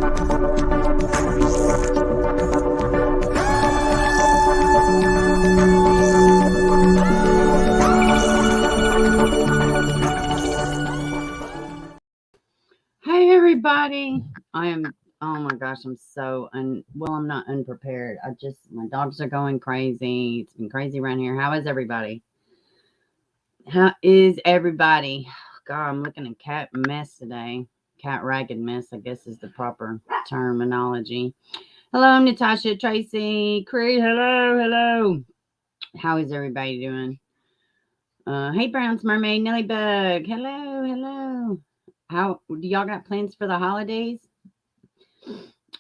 Hey everybody. Oh my gosh, I'm so I'm not unprepared. My dogs are going crazy. It's been crazy around here. How is everybody? God, I'm looking at cat mess today. Cat ragged mess, I guess is the proper terminology. Hello, Natasha, Tracy, Cree. Hello. How is everybody doing? Hey, Brown's Mermaid, Nelly Bug. Hello. How do y'all got plans for the holidays?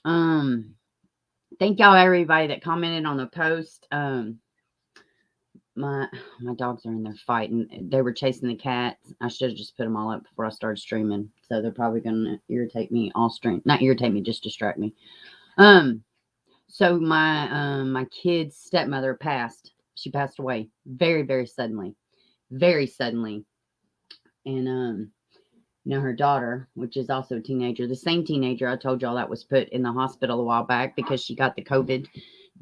Thank y'all everybody that commented on the post. My dogs are in there fighting. They were chasing the cats. I should have just put them all up before I started streaming. So they're probably gonna irritate me all stream. Not irritate me, just distract me. So my kid's stepmother passed. She passed away very, very suddenly. Very suddenly. And her daughter, which is also a teenager, the same teenager I told y'all that was put in the hospital a while back because she got the COVID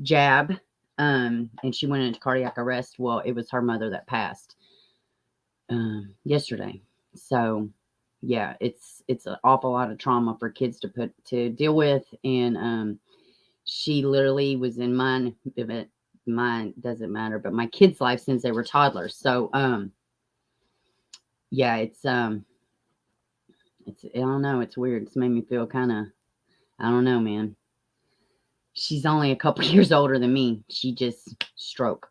jab, and she went into cardiac arrest. Well, it was her mother that passed yesterday. So, yeah, it's an awful lot of trauma for kids to deal with, and she literally was in mine doesn't matter, but my kids' life since they were toddlers. So, yeah, it's I don't know. It's weird. It's made me feel kind of, I don't know, man. She's only a couple years older than me. She just stroke.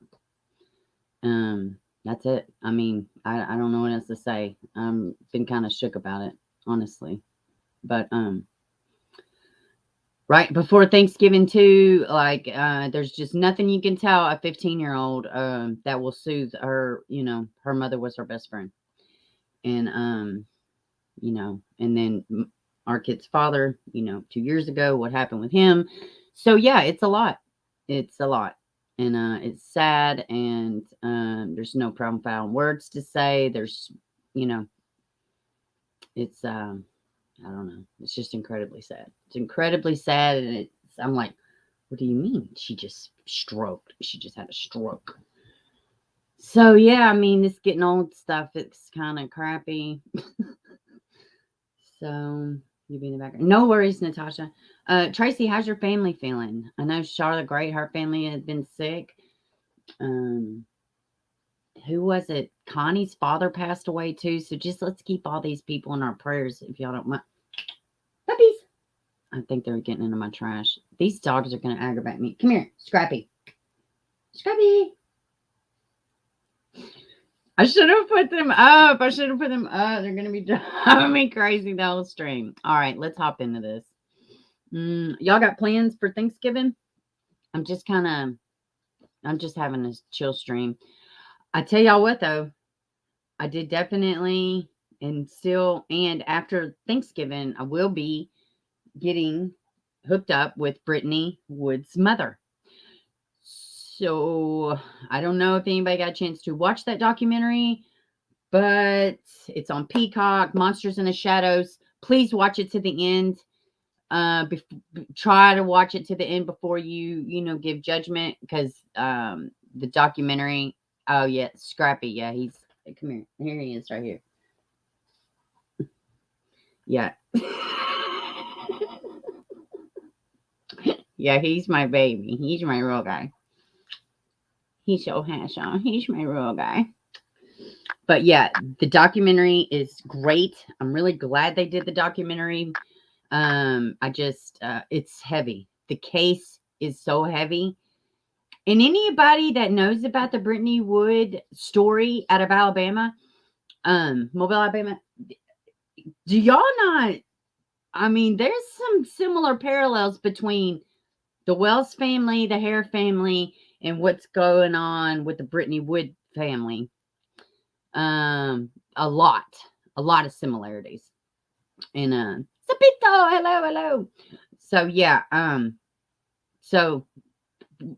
That's it. I mean, I don't know what else to say. Been kind of shook about it, honestly. But, right before Thanksgiving too, like, there's just nothing you can tell a 15-year-old, that will soothe her. Her mother was her best friend. And, and then our kid's father, 2 years ago, what happened with him. So yeah, it's a lot. And it's sad, and there's no profound words to say. There's, it's I don't know. It's just incredibly sad. It's incredibly sad, and I'm like, what do you mean? She just stroked. She just had a stroke. So yeah, I mean, this getting old stuff, it's kind of crappy. So you be in the background. No worries, Natasha. Tracy, how's your family feeling? I know Charlotte Great, her family had been sick. Who was it? Connie's father passed away too. So just let's keep all these people in our prayers if y'all don't mind. Puppies. I think they're getting into my trash. These dogs are going to aggravate me. Come here, Scrappy. I should have put them up. They're going to be driving me crazy the whole stream. All right, let's hop into this. Y'all got plans for Thanksgiving? I'm just having a chill stream. I tell y'all what, though. I did definitely, and after Thanksgiving, I will be getting hooked up with Brittany Wood's mother. So I don't know if anybody got a chance to watch that documentary, but it's on Peacock, Monsters in the Shadows. Please watch it to the end. Try to watch it to the end before you give judgment, because the documentary. Oh yeah, Scrappy. Yeah, come here. Here he is, right here. Yeah. Yeah, he's my baby. He's my real guy. He's so handsome. He's my real guy. But yeah, the documentary is great. I'm really glad they did the documentary. It's heavy. The case is so heavy. And anybody that knows about the Brittany Wood story out of Alabama, Mobile, Alabama, do y'all not? I mean, there's some similar parallels between the Wells family, the Hare family, and what's going on with the Brittany Wood family. A lot of similarities. And Sapito, hello. So yeah, so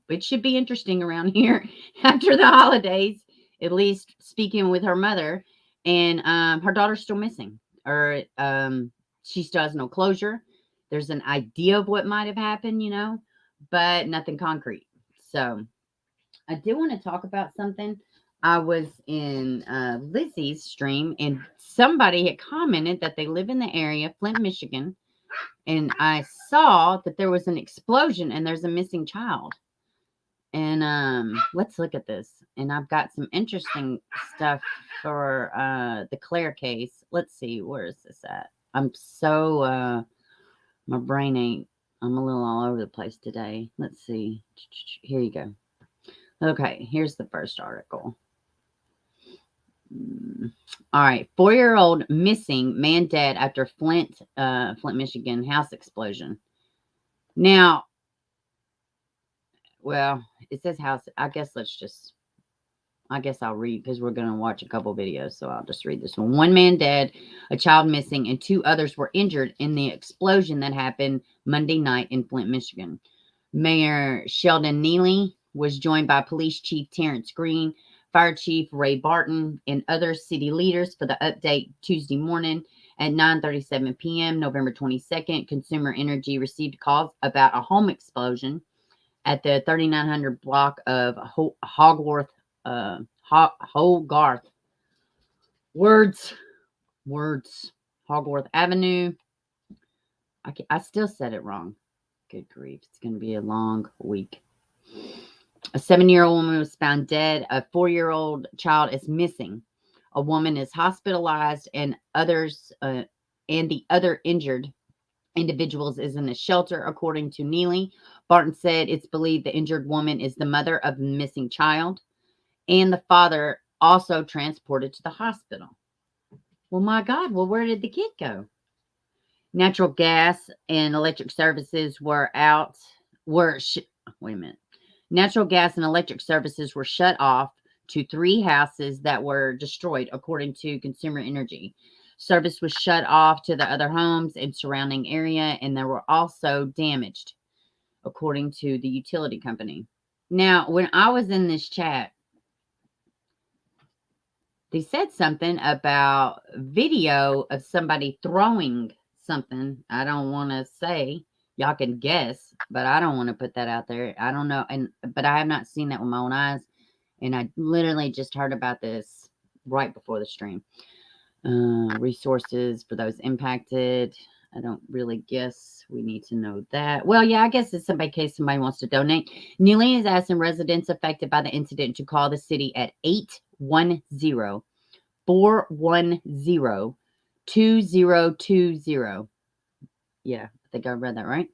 it should be interesting around here after the holidays, at least speaking with her mother. And her daughter's still missing, or she still has no closure. There's an idea of what might have happened, but nothing concrete. So I do want to talk about something. I was in Lizzie's stream, and somebody had commented that they live in the area, Flint, Michigan, and I saw that there was an explosion and there's a missing child. And let's look at this. And I've got some interesting stuff for the Claire case. Let's see, where is this at? I'm so my brain ain't. I'm a little all over the place today. Let's see. Here you go. Okay, here's the first article. All right, 4-year-old missing, man dead after Flint, Michigan house explosion. Now, well, it says house. I guess I'll read because we're going to watch a couple videos. So I'll just read this one. 1 man dead, a child missing, and 2 others were injured in the explosion that happened Monday night in Flint, Michigan. Mayor Sheldon Neely was joined by Police Chief Terrence Green, Fire Chief Ray Barton, and other city leaders for the update Tuesday morning at 9:37 p.m., November 22nd. Consumer Energy received calls about a home explosion at the 3900 block of Hogarth. Hogarth Avenue. I still said it wrong. Good grief. It's going to be a long week. A 7-year-old woman was found dead. A 4-year-old child is missing. A woman is hospitalized, and the other injured individuals is in a shelter, according to Neely. Barton said it's believed the injured woman is the mother of the missing child, and the father also transported to the hospital. Well, my God. Well, where did the kid go? Natural gas and electric services were Natural gas and electric services were shut off to 3 houses that were destroyed, according to Consumer Energy. Service was shut off to the other homes and surrounding area, and there were also damaged, according to the utility company. Now, when I was in this chat, they said something about video of somebody throwing something. I don't want to say. Y'all can guess, but I don't want to put that out there. I don't know. But I have not seen that with my own eyes. And I literally just heard about this right before the stream. Resources for those impacted. I don't really guess we need to know that. Well, yeah, I guess it's in case somebody wants to donate. Neely is asking residents affected by the incident to call the city at 810-410-2020. Yeah, I think I read that right.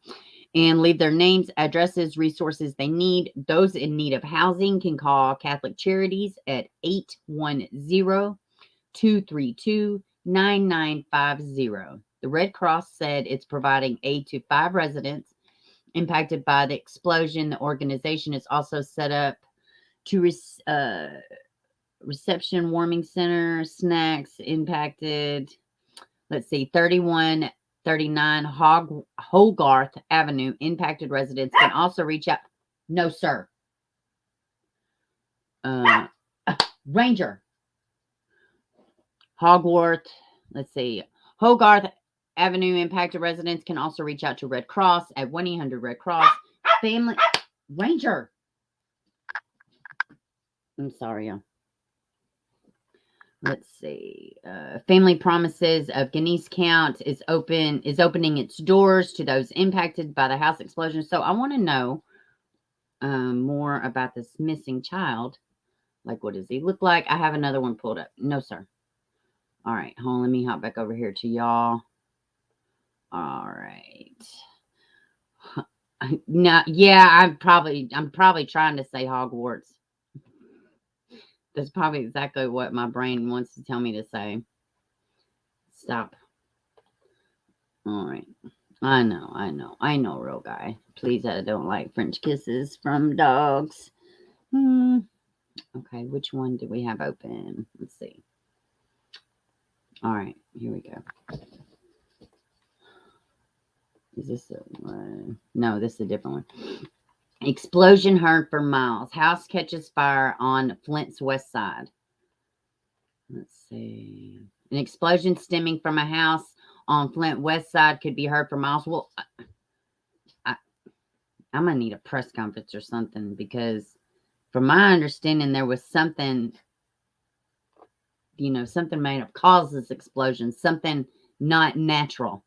And leave their names, addresses, resources they need. Those in need of housing can call Catholic Charities at 810-232-9950. The Red Cross said it's providing aid to 5 residents impacted by the explosion. The organization is also set up to reception, warming center, snacks impacted. Let's see, 3139 Hogarth Avenue. Impacted residents can also reach out. No, sir. Ranger. Hogarth. Let's see. Hogarth Avenue. Impacted residents can also reach out to Red Cross at 1-800-RED Cross. Family. Ranger. I'm sorry, y'all. Let's see. Family Promises of Ganesha County is opening its doors to those impacted by the house explosion. So I want to know more about this missing child. Like, what does he look like? I have another one pulled up. No, sir. All right. Hold on. Let me hop back over here to y'all. All right. No, yeah, I'm probably trying to say Hogwarts. That's probably exactly what my brain wants to tell me to say. Stop. All right. I know, real guy. Please, I don't like French kisses from dogs. Okay, which one do we have open? Let's see. All right, here we go. Is this a one? No, this is a different one. Explosion heard for miles. House catches fire on Flint's west side. Let's see. An explosion stemming from a house on Flint West Side could be heard for miles. Well, I, I'm going to need a press conference or something because from my understanding, there was something, something made up caused this explosion, something not natural,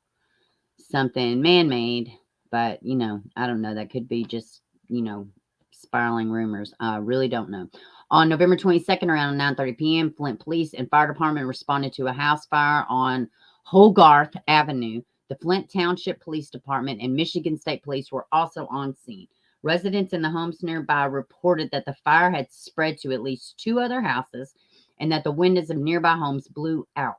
something man-made, but, I don't know. That could be just, spiraling rumors. I really don't know. On November 22nd, around 9:30 p.m., Flint Police and Fire Department responded to a house fire on Hogarth Avenue. The Flint Township Police Department and Michigan State Police were also on scene. Residents in the homes nearby reported that the fire had spread to at least 2 other houses and that the windows of nearby homes blew out.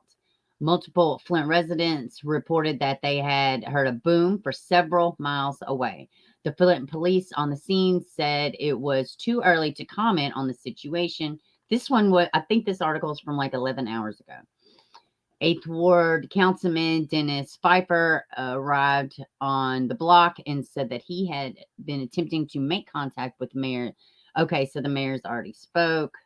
Multiple Flint residents reported that they had heard a boom for several miles away. The Flint police on the scene said it was too early to comment on the situation. This one was, I think this article is from like 11 hours ago. 8th Ward Councilman Dennis Pfeiffer arrived on the block and said that he had been attempting to make contact with the mayor. Okay, so the mayor's already spoke.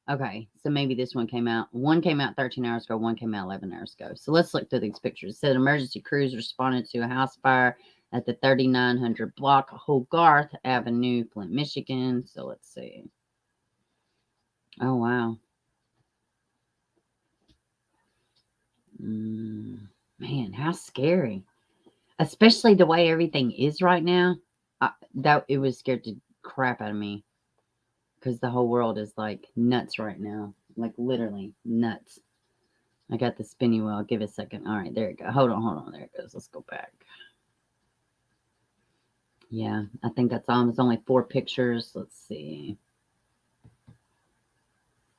Okay, so maybe this one came out. One came out 13 hours ago. One came out 11 hours ago. So let's look through these pictures. It said emergency crews responded to a house fire at the 3900 block Hogarth Avenue, Flint, Michigan. So let's see. Oh, wow. Man, how scary. Especially the way everything is right now. It was scared the crap out of me. Because the whole world is like nuts right now. Like literally nuts. I got the spinny wheel. Give it a second. All right, there it goes. Hold on. There it goes. Let's go back. Yeah, I think that's all. It's only 4 pictures. Let's see.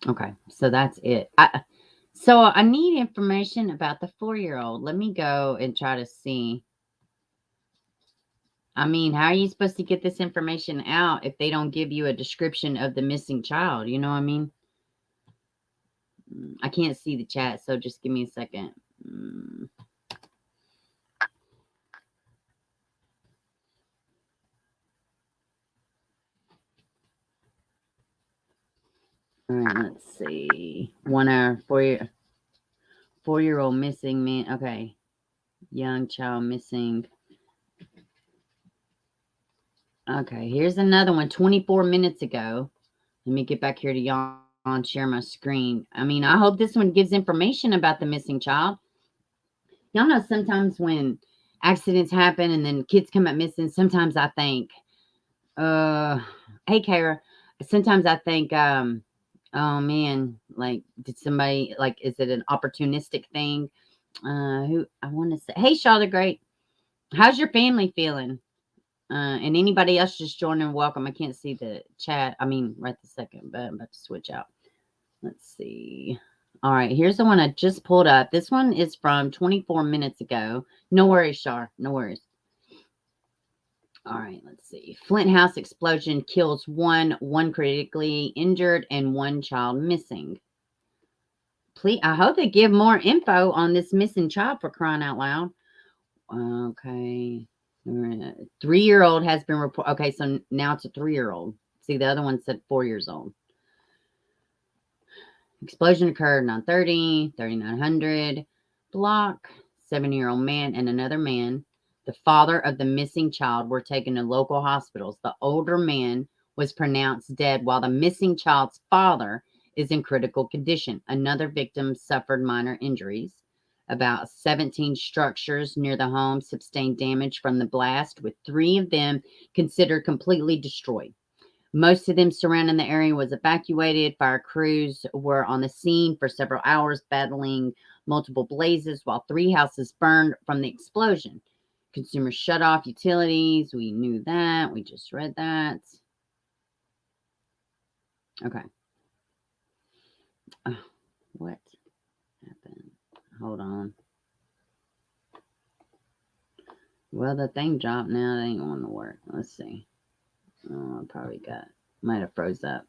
Okay, so that's it. So I need information about the 4-year-old. Let me go and try to see. I mean, how are you supposed to get this information out if they don't give you a description of the missing child? You know what I mean? I can't see the chat, so just give me a second. All right, let's see. 1 hour, 4-year-old missing man. Okay. Young child missing. Okay, here's another one 24 minutes ago. Let me get back here to y'all and share my screen. I mean, I hope this one gives information about the missing child. Y'all know sometimes when accidents happen and then kids come up missing, sometimes I think, hey, Kara, sometimes I think, oh man, like, did somebody, like, is it an opportunistic thing? Who I want to say, hey, Shaw the Great, how's your family feeling? And anybody else just joining, welcome. I can't see the chat. I mean, right this second, but I'm about to switch out. Let's see. All right, here's the one I just pulled up. This one is from 24 minutes ago. No worries, Shar. No worries. All right, let's see. Flint house explosion kills one critically injured, and 1 child missing. Please, I hope they give more info on this missing child, for crying out loud. Okay. 3-year-old has been reported. Okay, so now it's a 3-year-old. See, the other one said 4 years old. Explosion occurred 9:30, 3900 block. 7-year-old man and another man, the father of the missing child, were taken to local hospitals. The older man was pronounced dead, while the missing child's father is in critical condition. Another victim suffered minor injuries. About 17 structures near the home sustained damage from the blast, with 3 of them considered completely destroyed. Most of them surrounding the area was evacuated. Fire crews were on the scene for several hours, battling multiple blazes, while 3 houses burned from the explosion. Consumers shut off utilities. We knew that. We just read that. Okay. What happened? Hold on. Well, the thing dropped now. It ain't going to work. Let's see. Oh, I might have froze up.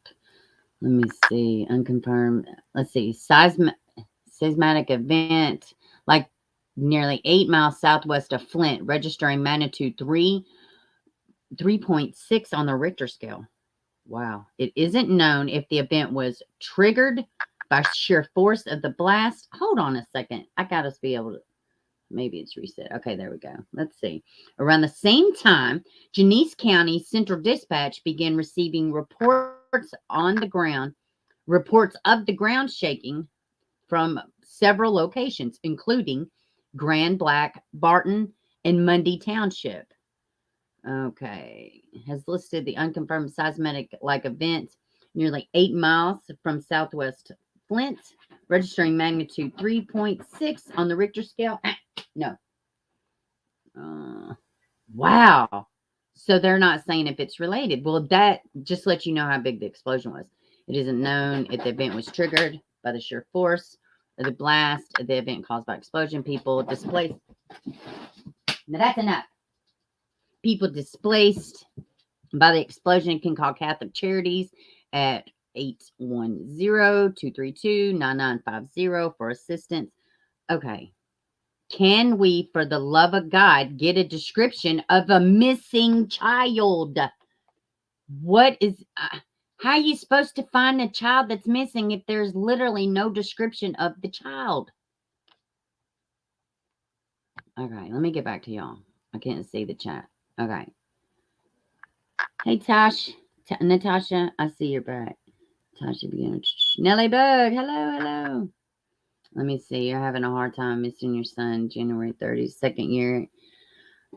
Let me see. Unconfirmed. Let's see. Seismic event, like nearly 8 miles southwest of Flint, registering magnitude 3.6 on the Richter scale. Wow. It isn't known if the event was triggered by sheer force of the blast. Hold on a second. I got to be able to. Maybe it's reset. Okay, there we go. Let's see. Around the same time, Genesee County Central Dispatch began receiving reports of the ground shaking from several locations, including Grand Black, Barton, and Mundy Township. Okay. Has listed the unconfirmed seismic like event nearly 8 miles from southwest Flint, registering magnitude 3.6 on the Richter scale. No. Wow. So they're not saying if it's related. Well, that just lets you know how big the explosion was. It isn't known if the event was triggered by the sheer force of the blast, the event caused by explosion, people displaced. Now that's enough. People displaced by the explosion can call Catholic Charities at 810-232-9950 for assistance. Okay. Can we, for the love of God, get a description of a missing child? What is, how are you supposed to find a child that's missing if there's literally no description of the child? Okay, let me get back to y'all. I can't see the chat. Okay. Hey, Natasha, I see you're back. Tasha began. Nellie Bug, hello. Let me see. You're having a hard time missing your son, January 30th, second year.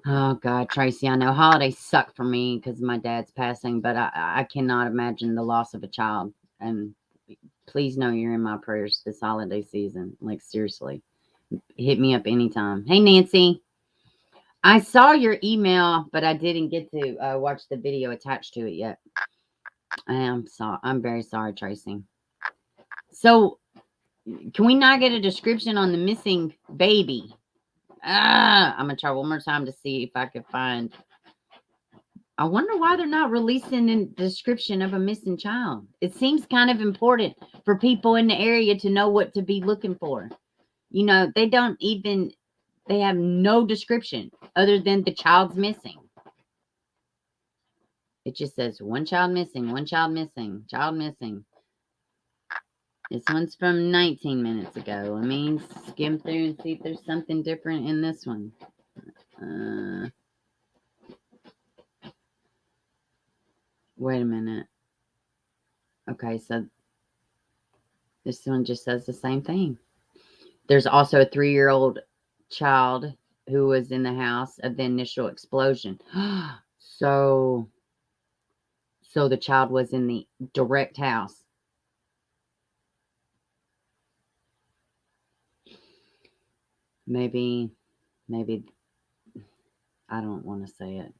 Oh, God, Tracy, I know holidays suck for me because my dad's passing, but I cannot imagine the loss of a child. And please know you're in my prayers this holiday season. Like, seriously. Hit me up anytime. Hey, Nancy. I saw your email, but I didn't get to watch the video attached to it yet. I'm sorry. I'm very sorry, Tracy. So, can we not get a description on the missing baby? I'm going to try one more time to see if I can find. I wonder why they're not releasing a description of a missing child. It seems kind of important for people in the area to know what to be looking for. You know, they have no description other than the child's missing. It just says one child missing. Child missing. This one's from 19 minutes ago. Let me skim through and see if there's something different in this one. Wait a minute. Okay, so this one just says the same thing. There's also a 3-year-old child who was in the house of the initial explosion. So the child was in the direct house. Maybe I don't want to say it.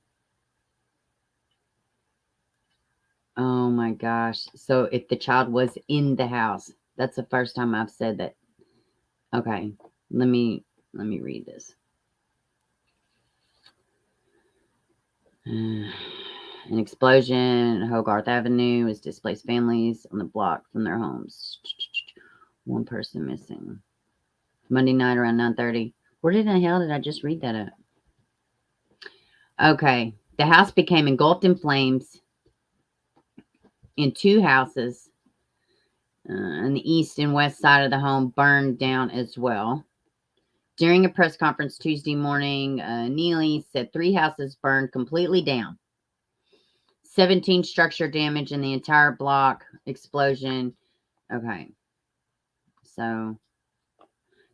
Oh my gosh. So if the child was in the house, that's the first time I've said that. Okay. Let me read this. An explosion, Hogarth Avenue, has displaced families on the block from their homes. One person missing. Monday night around 9:30. Where the hell did I just read that at? Okay. The house became engulfed in flames in 2 houses. And the east and west side of the home burned down as well. During a press conference Tuesday morning, Neely said 3 houses burned completely down. 17 structure damage in the entire block. Explosion. Okay. So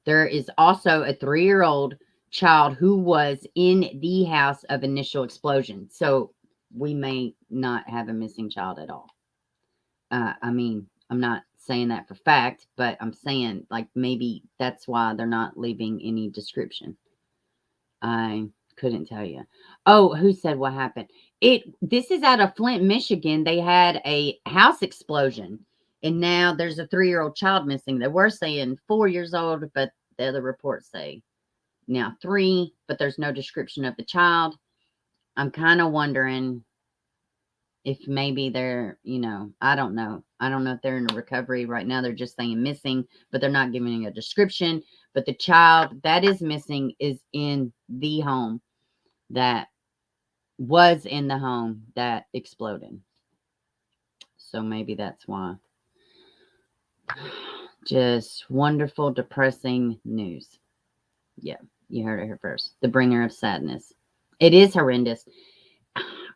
there is also a 3-year-old child who was in the house of initial explosion. So we may not have a missing child at all. I mean, I'm not saying that for fact, but I'm saying like maybe that's why they're not leaving any description. I couldn't tell you. Oh, who said what happened? This is out of Flint, Michigan. They had a house explosion, and now there's a 3-year-old child missing. They were saying 4 years old, but the other reports say now 3, but there's no description of the child. I'm kind of wondering if maybe they're, I don't know. I don't know if they're in a recovery right now. They're just saying missing, but they're not giving a description. But the child that is missing is in the home that was in the home that exploded. So maybe that's why. Just wonderful, depressing news. Yeah. You heard it here first. The bringer of sadness. It is horrendous.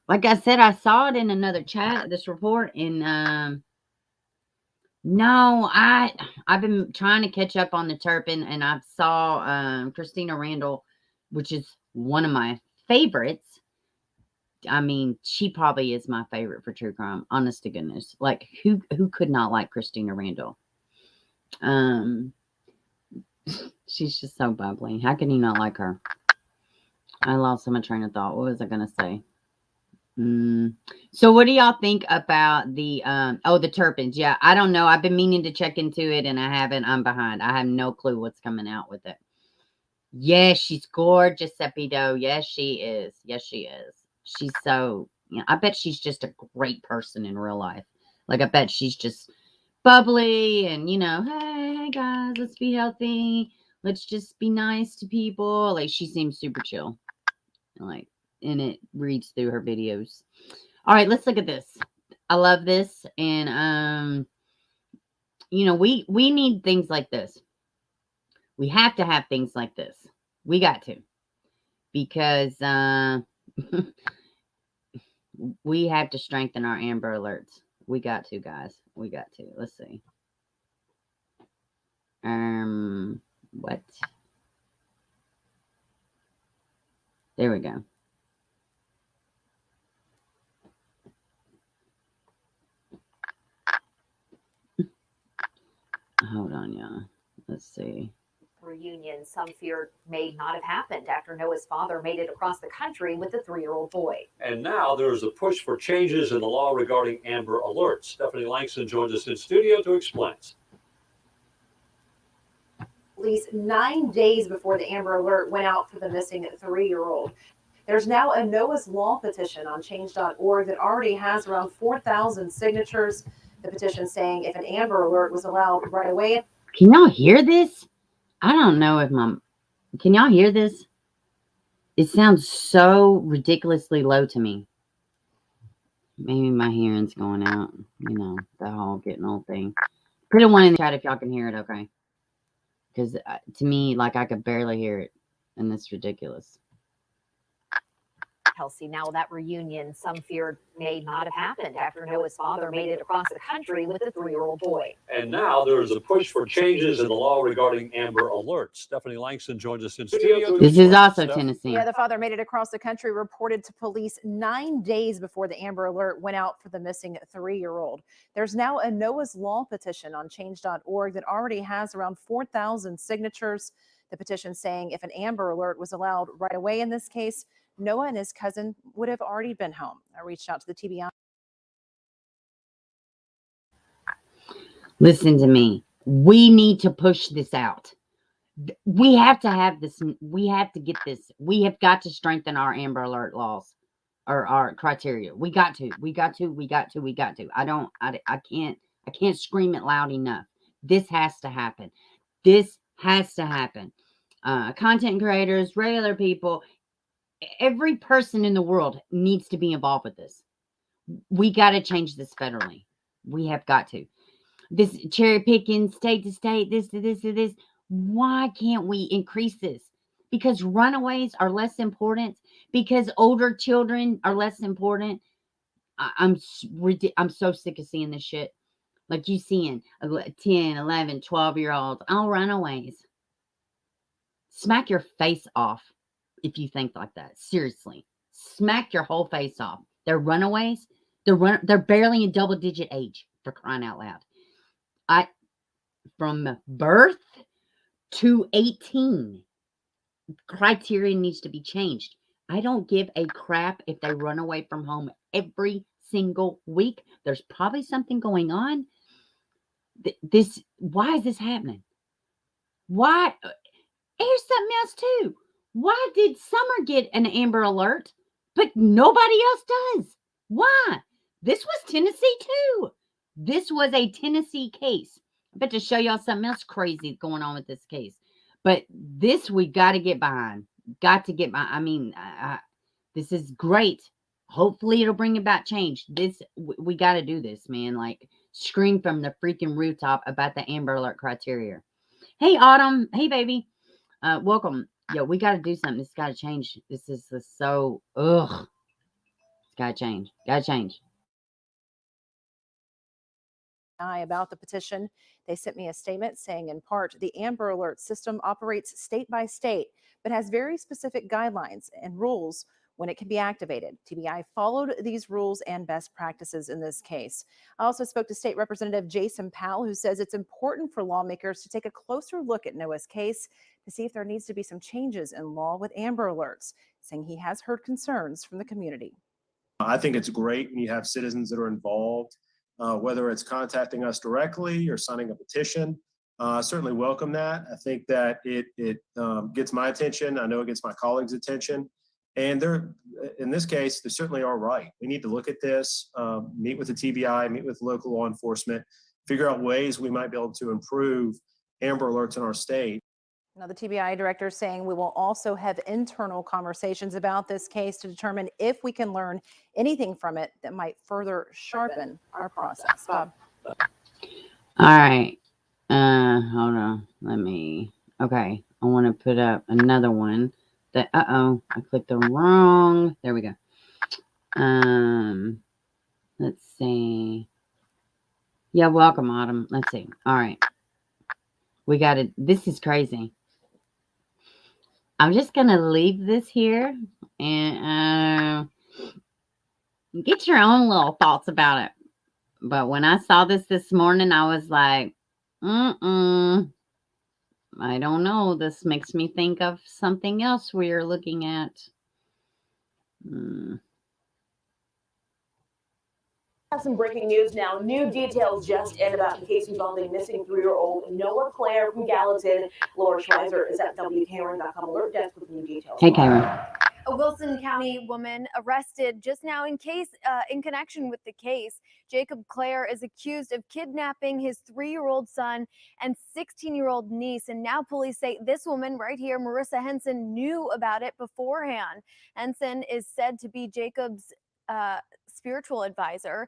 Like I said, I saw it in another chat, this report, and no, I've been trying to catch up on the Turpin, and I saw Christina Randall, which is one of my favorites. I mean, she probably is my favorite for true crime, honest to goodness. Like, who could not like Christina Randall? She's just so bubbly. How can you not like her? I lost my train of thought. What was I gonna say? So what do y'all think about the the Turpins? Yeah, I don't know. I've been meaning to check into it and I haven't. I'm behind. I have no clue what's coming out with it. Yes, she's gorgeous, Seppido. Yes, she is. Yes, she is. She's so, I bet she's just a great person in real life. Like, I bet she's just bubbly and, hey guys, let's be healthy. Let's just be nice to people. Like, she seems super chill. Like, and it reads through her videos. All right, let's look at this. I love this. And, we need things like this. We have to have things like this. We got to. Because we have to strengthen our Amber Alerts. We got to, guys. We got to. Let's see. What? There we go. Hold on, y'all. Let's see. Reunion some feared may not have happened after Noah's father made it across the country with the 3-year-old boy. And now there is a push for changes in the law regarding Amber Alerts. Stephanie Langston joins us in studio to explain. At least 9 days before the Amber Alert went out for the missing 3-year-old. There's now a Noah's Law petition on change.org that already has around 4,000 signatures. The petition saying if an Amber Alert was allowed right away. Can y'all hear this? I don't know if can y'all hear this? It sounds so ridiculously low to me. Maybe my hearing's going out. The whole getting old thing. Put a one in the chat if y'all can hear it, okay? Because to me, like, I could barely hear it. And that's ridiculous. Kelsey, now that reunion some feared may not have happened after Noah's father made it across the country with a 3-year-old boy. And now there is a push for changes in the law regarding Amber Alerts. Stephanie Langston joins us in studio. This is also Tennessee. Yeah, the father made it across the country, reported to police 9 days before the Amber Alert went out for the missing 3-year-old. There's now a Noah's Law petition on change.org that already has around 4,000 signatures. The petition saying if an Amber Alert was allowed right away in this case, Noah and his cousin would have already been home. I reached out to the TBI. Listen to me. We need to push this out. We have to have this. We have to get this. We have got to strengthen our Amber Alert laws or our criteria. We got to. I can't scream it loud enough. This has to happen. This has to happen. Content creators, regular people, every person in the world needs to be involved with this. We got to change this federally. We have got to. This cherry picking, state to state, this to this to this. Why can't we increase this? Because runaways are less important. Because older children are less important. I'm so sick of seeing this shit. Like you seeing 10, 11, 12-year-olds. Oh, runaways. Smack your face off if you think like that. Seriously. Smack your whole face off. They're runaways. They're barely in double-digit age, for crying out loud. From birth to 18, criteria needs to be changed. I don't give a crap if they run away from home every single week. There's probably something going on. Why is this happening? Why? Here's something else too. Why did Summer get an Amber Alert, but nobody else does? Why? This was Tennessee too. This was a Tennessee case. I bet to show y'all something else crazy going on with this case. But this we got to get behind. Got to get behind. I mean, this is great. Hopefully it'll bring about change. We got to do this, man. Like, scream from the freaking rooftop about the Amber Alert criteria. Hey, Autumn. Hey, baby. Welcome. Yo, we got to do something. This got to change. This is so, ugh. It's got to change. Got to change. About the petition. They sent me a statement saying, in part, the Amber Alert system operates state by state, but has very specific guidelines and rules when it can be activated. TBI followed these rules and best practices in this case. I also spoke to State Representative Jason Powell, who says it's important for lawmakers to take a closer look at Noah's case to see if there needs to be some changes in law with Amber Alerts, saying he has heard concerns from the community. I think it's great when you have citizens that are involved, whether it's contacting us directly or signing a petition. I certainly welcome that. I think that it gets my attention. I know it gets my colleagues' attention. And in this case, they certainly are right. We need to look at this, meet with the TBI, meet with local law enforcement, figure out ways we might be able to improve Amber Alerts in our state. Now, the TBI director is saying we will also have internal conversations about this case to determine if we can learn anything from it that might further sharpen our process. Bob. All right. Hold on. Okay. I want to put up another one that, I clicked the wrong. There we go. Let's see. Yeah, welcome, Autumn. Let's see. All right. We got it. This is crazy. I'm just going to leave this here and get your own little thoughts about it. But when I saw this morning, I was like, I don't know. This makes me think of something else we're looking at. Some breaking news now. New details just in about the case involving missing 3-year-old Noah Claire from Gallatin. Laura Schweizer is at WKRN.com alert desk with new details. Hey, Karen. A Wilson County woman arrested just now in connection with the case. Jacob Clare is accused of kidnapping his 3-year-old son and 16-year-old niece. And now police say this woman right here, Marissa Henson, knew about it beforehand. Henson is said to be Jacob's spiritual advisor.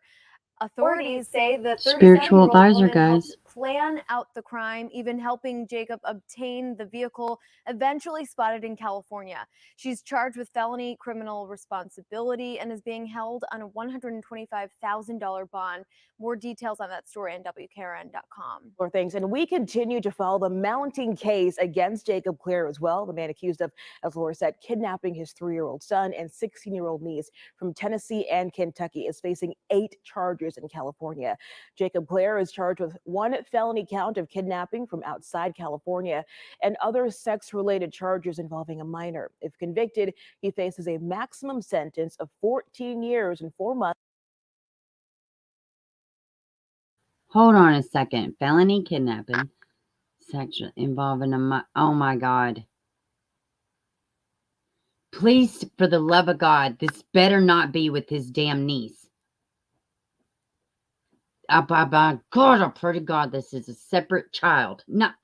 Authorities say the Spiritual advisor, woman guys. helped plan out the crime, even helping Jacob obtain the vehicle eventually spotted in California. She's charged with felony criminal responsibility and is being held on a $125,000 bond. More details on that story on WKRN.com. More things, and we continue to follow the mounting case against Jacob Clare as well. The man accused of, as Laura said, kidnapping his 3-year-old son and 16-year-old niece from Tennessee and Kentucky is facing 8 charges in California. Jacob Clare is charged with 1 felony count of kidnapping from outside California and other sex-related charges involving a minor. If convicted, he faces a maximum sentence of 14 years and 4 months. Hold on a second. Felony kidnapping. Sexual involving oh my God. Please, for the love of God, this better not be with his damn niece. By God, I pray to God this is a separate child. Not,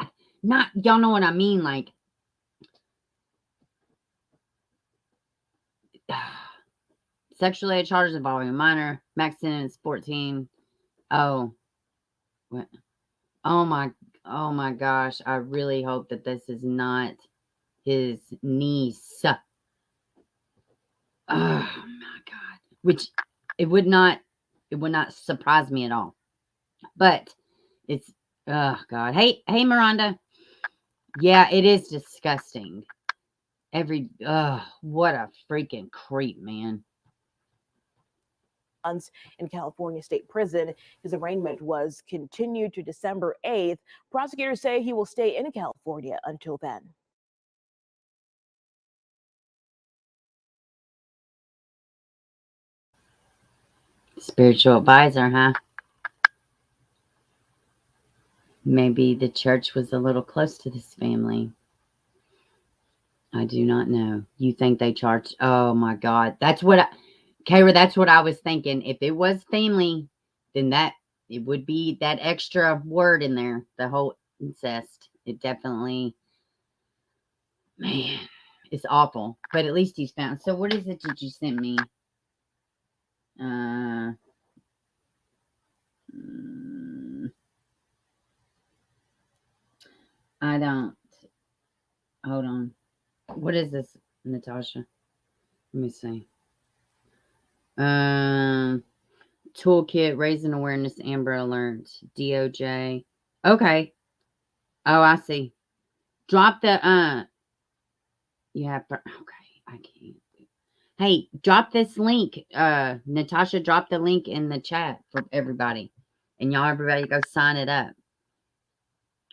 y'all know what I mean, like. Sexual charges involving a minor. Max sentence 14. Oh. What? Oh my gosh. I really hope that this is not his niece. Oh my God. Which it would not surprise me at all. But it's, oh God. Hey Miranda. Yeah, it is disgusting. What a freaking creep, man. In California State Prison. His arraignment was continued to December 8th. Prosecutors say he will stay in California until then. Spiritual advisor, huh? Maybe the church was a little close to this family. I do not know. You think they charged? Oh my God. Kara, that's what I was thinking. If it was family, then it would be that extra word in there. The whole incest. It definitely, man, it's awful. But at least he's found. So what is it that you sent me? I don't. Hold on. What is this, Natasha? Let me see. Toolkit, raising awareness, Amber Alert, DOJ. Okay. Oh, I see. Drop the you have to, okay, I can't. Hey, drop this link. Natasha, drop the link in the chat for everybody. And y'all, everybody go sign it up.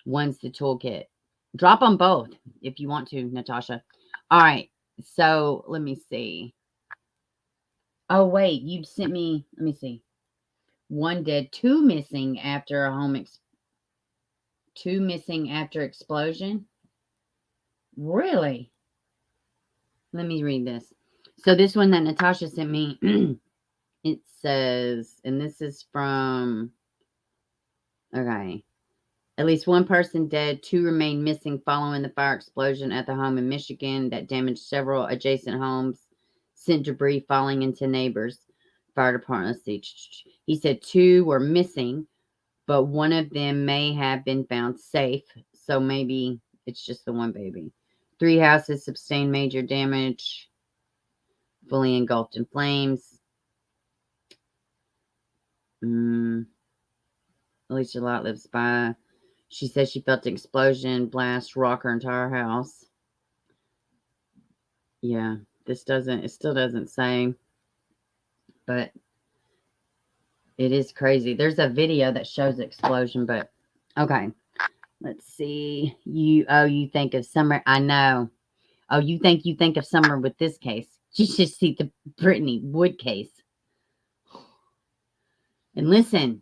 One's the toolkit. Drop them both if you want to, Natasha. All right. So let me see. Oh, wait, you sent me, let me see. 1 dead, 2 missing after a home 2 missing after explosion. Really? Let me read this. So this one that Natasha sent me, it says, and this is from, okay. At least 1 person dead, 2 remain missing following the fire explosion at the home in Michigan that damaged several adjacent homes, sent debris falling into neighbors. Fire department, let's see. He said 2 were missing, but 1 of them may have been found safe. So maybe it's just the 1 baby. 3 houses sustained major damage, fully engulfed in flames. Alicia Lott lives by. She says she felt the explosion blast rock her entire house. Yeah, it still doesn't say, but it is crazy. There's a video that shows the explosion, but okay. Let's see. You think of Summer. I know. Oh, you think of Summer with this case. You should see the Brittany Wood case. And listen,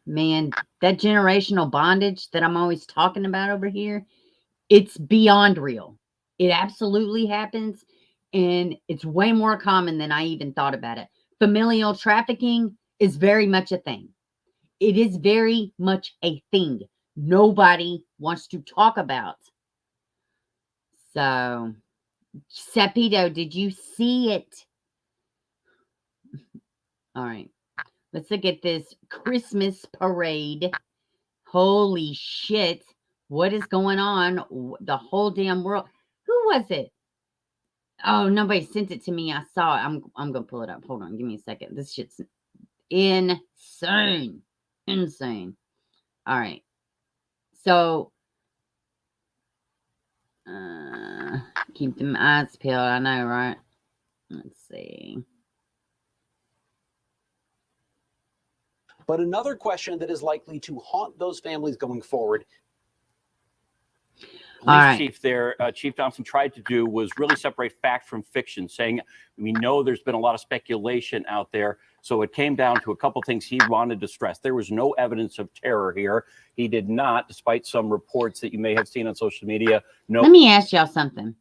man, that generational bondage that I'm always talking about over here, it's beyond real. It absolutely happens, and it's way more common than I even thought about it. Familial trafficking is very much a thing. It is very much a thing nobody wants to talk about. So, Sepito, did you see it? All right. Let's look at this Christmas parade. Holy shit. What is going on? The whole damn world. Who was it? Oh, nobody sent it to me. I saw it. I'm going to pull it up. Hold on. Give me a second. This shit's insane. Insane. All right. So, keep them eyes peeled. I know, right? Let's see. But another question that is likely to haunt those families going forward. Police chief there, Chief Thompson, tried to do was really separate fact from fiction, saying we know there's been a lot of speculation out there. So it came down to a couple things he wanted to stress. There was no evidence of terror here. He did not, despite some reports that you may have seen on social media. No. Let me ask y'all something.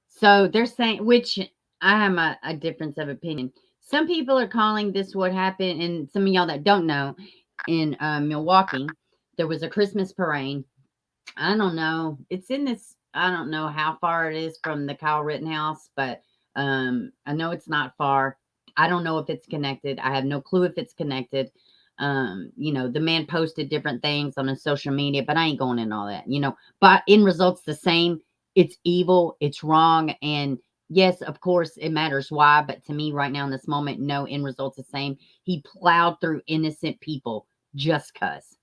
So they're saying, which I have a difference of opinion. Some people are calling this what happened, and some of y'all that don't know, in Milwaukee, there was a Christmas parade. I don't know. It's in this, I don't know how far it is from the Kyle Rittenhouse, but I know it's not far. I don't know if it's connected. I have no clue if it's connected. The man posted different things on his social media, but I ain't going in all that, but end results the same. It's evil. It's wrong. And yes, of course it matters why, but to me right now in this moment, no, end results the same. He plowed through innocent people just cause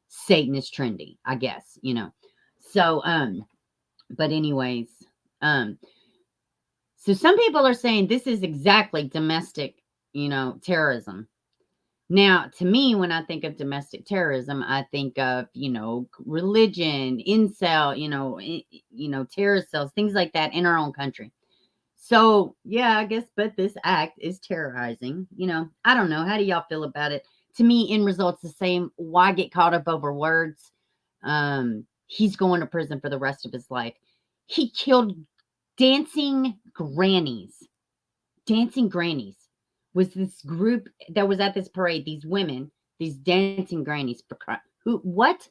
Satan is trendy, I guess, So, but anyways, so some people are saying this is exactly domestic, terrorism. Now, to me, when I think of domestic terrorism, I think of, religion, incel, terrorist cells, things like that in our own country. So, yeah, I guess, but this act is terrorizing, I don't know. How do y'all feel about it? To me, end results the same. Why get caught up over words? He's going to prison for the rest of his life. He killed dancing grannies. Dancing grannies was this group that was at this parade. These women, these dancing grannies. What?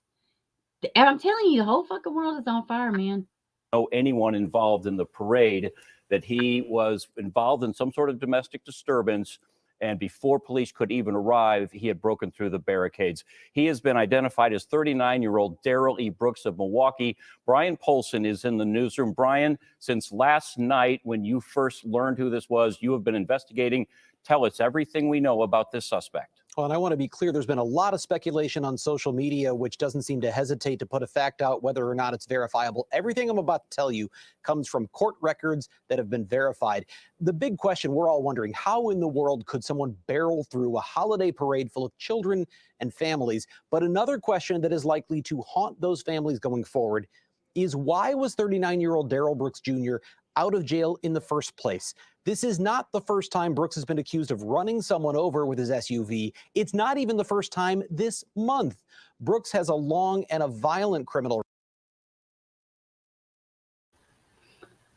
And I'm telling you, the whole fucking world is on fire, man. Know anyone involved in the parade, that he was involved in some sort of domestic disturbance, And before police could even arrive, he had broken through the barricades. He has been identified as 39-year-old Daryl E. Brooks of Milwaukee. Brian Polson is in the newsroom. Brian, since last night when you first learned who this was, you have been investigating. Tell us everything we know about this suspect. Well, and I want to be clear, there's been a lot of speculation on social media, which doesn't seem to hesitate to put a fact out whether or not it's verifiable. Everything I'm about to tell you comes from court records that have been verified. The big question we're all wondering, how in the world could someone barrel through a holiday parade full of children and families? But another question that is likely to haunt those families going forward is, why was 39-year-old Daryl Brooks Jr. out of jail in the first place? This is not the first time Brooks has been accused of running someone over with his SUV. It's not even the first time this month. Brooks has a long and a violent criminal.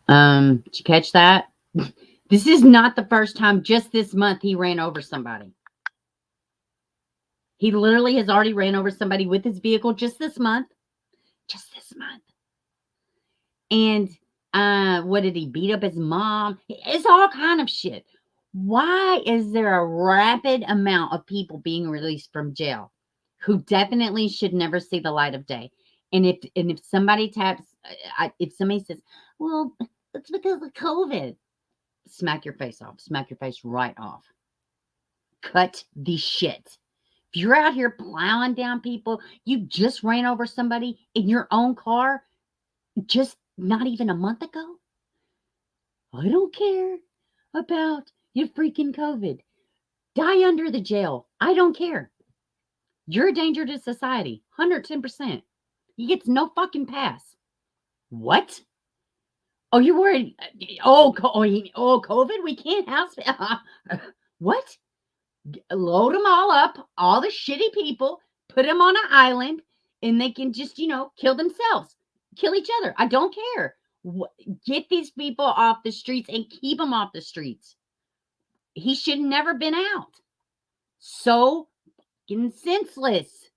Did you catch that? This is not the first time. Just this month, he ran over somebody. He literally has already ran over somebody with his vehicle just this month. Just this month. And what did he beat up his mom? It's all kind of shit. Why is there a rapid amount of people being released from jail who definitely should never see the light of day? And if somebody taps, if somebody says, well, it's because of COVID, smack your face off. Smack your face right off. Cut the shit. If you're out here plowing down people, you just ran over somebody in your own car just not even a month ago. I don't care about your freaking COVID. Die under the jail. I don't care. You're a danger to society. 110%. You get no fucking pass. What? Oh, you're worried? Oh, COVID? We can't house. What? Load them all up, all the shitty people, put them on an island, and they can just, kill themselves, kill each other. I don't care. Get these people off the streets and keep them off the streets. He should never been out. So fucking senseless.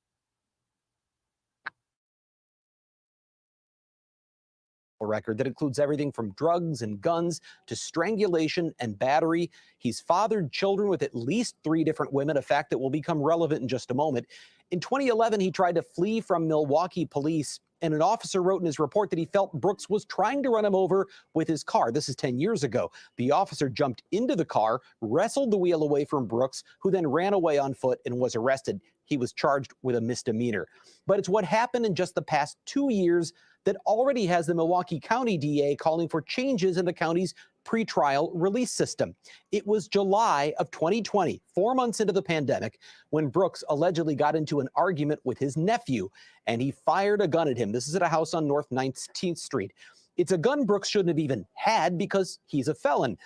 Record that includes everything from drugs and guns to strangulation and battery. He's fathered children with at least 3 different women, a fact that will become relevant in just a moment. In 2011, he tried to flee from Milwaukee police, and an officer wrote in his report that he felt Brooks was trying to run him over with his car. This is 10 years ago. The officer jumped into the car, wrestled the wheel away from Brooks, who then ran away on foot and was arrested. He was charged with a misdemeanor. But it's what happened in just the past 2 years that already has the Milwaukee County DA calling for changes in the county's pretrial release system. It was July of 2020, 4 months into the pandemic, when Brooks allegedly got into an argument with his nephew, and he fired a gun at him. This is at a house on North 19th Street. It's a gun Brooks shouldn't have even had because he's a felon.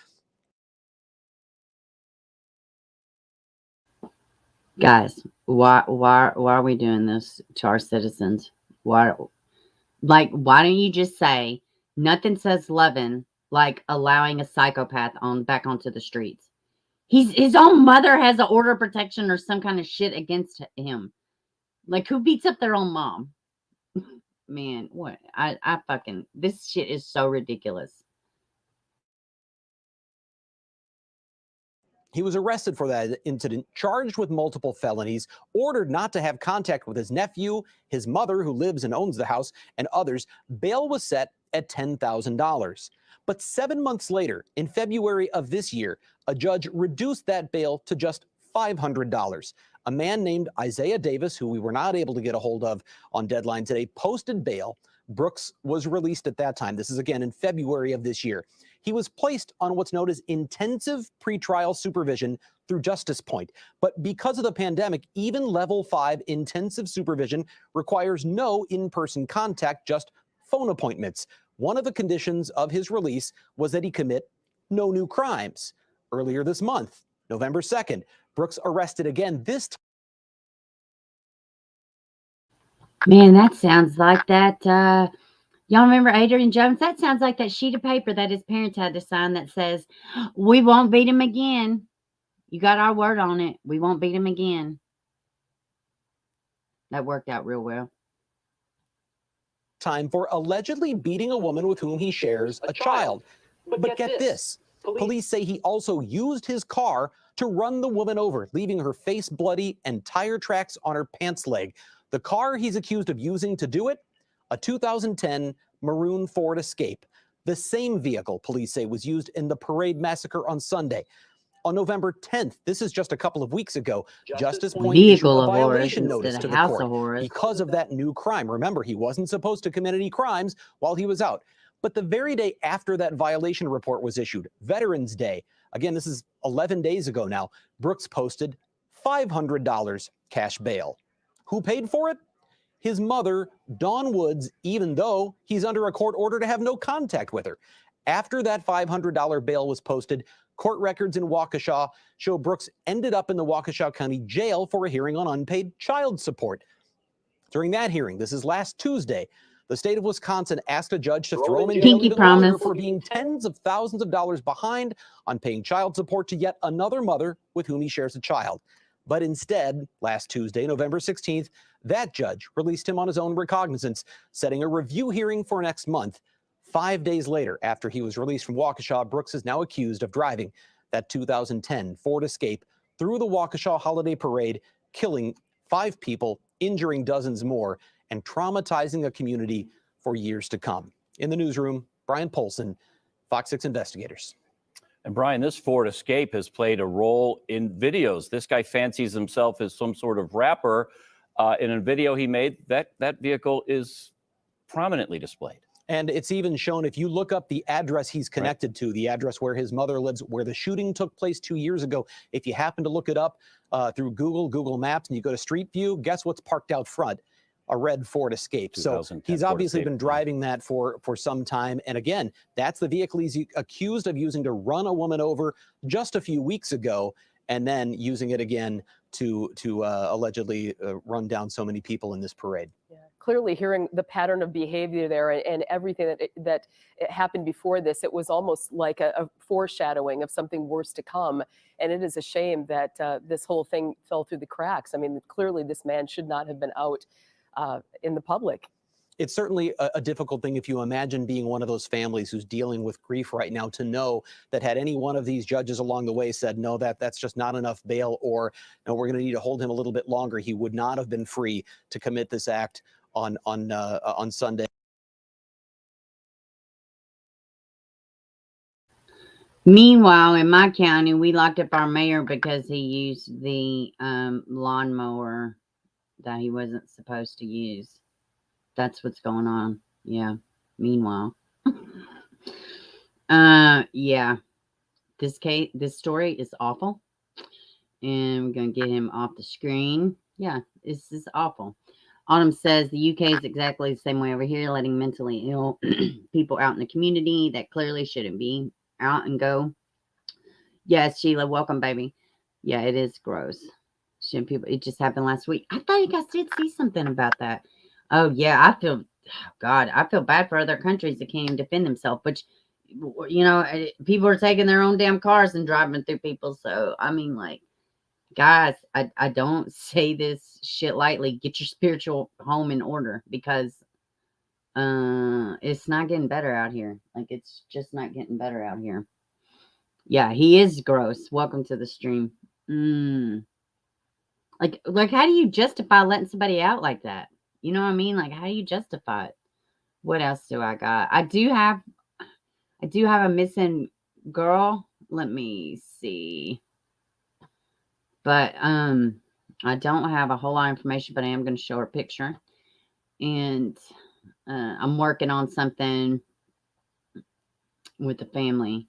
Guys, why are we doing this to our citizens? Why don't you just say nothing says loving like allowing a psychopath back onto the streets? His own mother has an order of protection or some kind of shit against him. Like, who beats up their own mom? Man, what? I fucking, this shit is so ridiculous. He was arrested for that incident, charged with multiple felonies, ordered not to have contact with his nephew, his mother, who lives and owns the house, and others. Bail was set at $10,000. But 7 months later, in February of this year, a judge reduced that bail to just $500. A man named Isaiah Davis, who we were not able to get a hold of on deadline today, posted bail. Brooks was released at that time. This is again in February of this year. He was placed on what's known as intensive pretrial supervision through Justice Point. But because of the pandemic, even level 5 intensive supervision requires no in-person contact, just phone appointments. One of the conditions of his release was that he commit no new crimes. Earlier this month, November 2nd, Brooks arrested again, this time. Man, that sounds like that. Y'all remember Adrian Jones? That sounds like that sheet of paper that his parents had to sign that says, we won't beat him again. You got our word on it. We won't beat him again. That worked out real well. Time for allegedly beating a woman with whom he shares a child. But get this. Police say he also used his car to run the woman over, leaving her face bloody and tire tracks on her pants leg. The car he's accused of using to do it, a 2010 maroon Ford Escape. The same vehicle, police say, was used in the parade massacre on Sunday. On November 10th, this is just a couple of weeks ago, Justice Point issued a violation notice to the court because of that new crime. Remember, he wasn't supposed to commit any crimes while he was out. But the very day after that violation report was issued, Veterans Day, again, this is 11 days ago now, Brooks posted $500 cash bail. Who paid for it? His mother, Dawn Woods, even though he's under a court order to have no contact with her. After that $500 bail was posted, court records in Waukesha show Brooks ended up in the Waukesha County Jail for a hearing on unpaid child support. During that hearing, this is last Tuesday, the state of Wisconsin asked a judge to throw him in jail even longer for being tens of thousands of dollars behind on paying child support to yet another mother with whom he shares a child. But instead, last Tuesday, November 16th, that judge released him on his own recognizance, setting a review hearing for next month. 5 days later, after he was released from Waukesha, Brooks is now accused of driving that 2010 Ford Escape through the Waukesha Holiday Parade, killing 5 people, injuring dozens more, and traumatizing a community for years to come. In the newsroom, Brian Polson, Fox 6 Investigators. And Brian, this Ford Escape has played a role in videos. This guy fancies himself as some sort of rapper. In a video he made, that vehicle is prominently displayed. And it's even shown, if you look up the address he's connected to, the address where his mother lives, where the shooting took place 2 years ago, if you happen to look it up through Google Maps, and you go to Street View, guess what's parked out front? A red Ford Escape. So he's obviously been driving that for some time. And again, that's the vehicle he's accused of using to run a woman over just a few weeks ago, and then using it again to allegedly run down so many people in this parade. Yeah. Clearly hearing the pattern of behavior there and everything that happened before this, it was almost like a foreshadowing of something worse to come. And it is a shame that this whole thing fell through the cracks. I mean, clearly this man should not have been out in the public. It's certainly a difficult thing if you imagine being one of those families who's dealing with grief right now, to know that had any one of these judges along the way said, no, that's just not enough bail, or no, we're going to need to hold him a little bit longer, he would not have been free to commit this act on Sunday. Meanwhile, in my county, we locked up our mayor because he used the lawnmower that he wasn't supposed to use. That's what's going on. Yeah. Meanwhile. Yeah. This story is awful. And we're going to get him off the screen. Yeah, this is awful. Autumn says the UK is exactly the same way over here, letting mentally ill people out in the community that clearly shouldn't be out and go. Yes, Sheila, welcome, baby. Yeah, it is gross. Shouldn't people? It just happened last week. I thought you guys did see something about that. Oh yeah, I feel bad for other countries that can't even defend themselves. Which, you know, people are taking their own damn cars and driving through people. So I mean, like, guys, I don't say this shit lightly. Get your spiritual home in order, because it's not getting better out here. Like, it's just not getting better out here. Yeah, he is gross. Welcome to the stream. Like, how do you justify letting somebody out like that? You know what I mean? Like, how do you justify it? What else do I got? I do have a missing girl. Let me see. But I don't have a whole lot of information, but I am going to show her a picture. And I'm working on something with the family.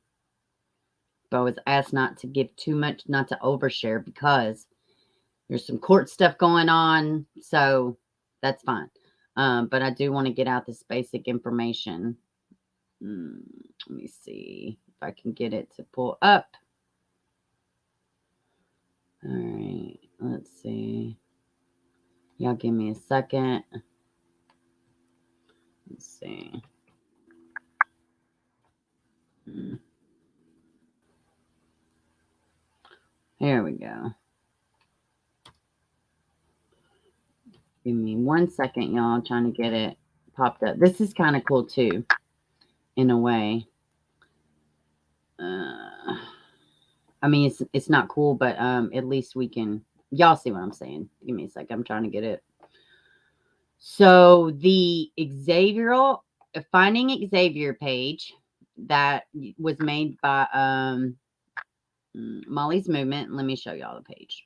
But I was asked not to give too much, not to overshare, because there's some court stuff going on. So that's fine. But I do want to get out this basic information. Let me see if I can get it to pull up. All right, let's see. Y'all give me a second. Let's see. Here we go. Give me 1 second, y'all. I'm trying to get it popped up. This is kind of cool too, in a way. I mean, it's not cool, but at least we can. Y'all see what I'm saying? Give me a sec. I'm trying to get it. So the Finding Xavier page that was made by Molly's Movement. Let me show y'all the page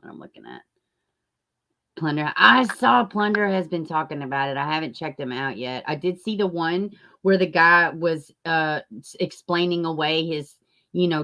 that I'm looking at. Plunder. I saw Plunder has been talking about it. I haven't checked him out yet. I did see the one where the guy was explaining away his,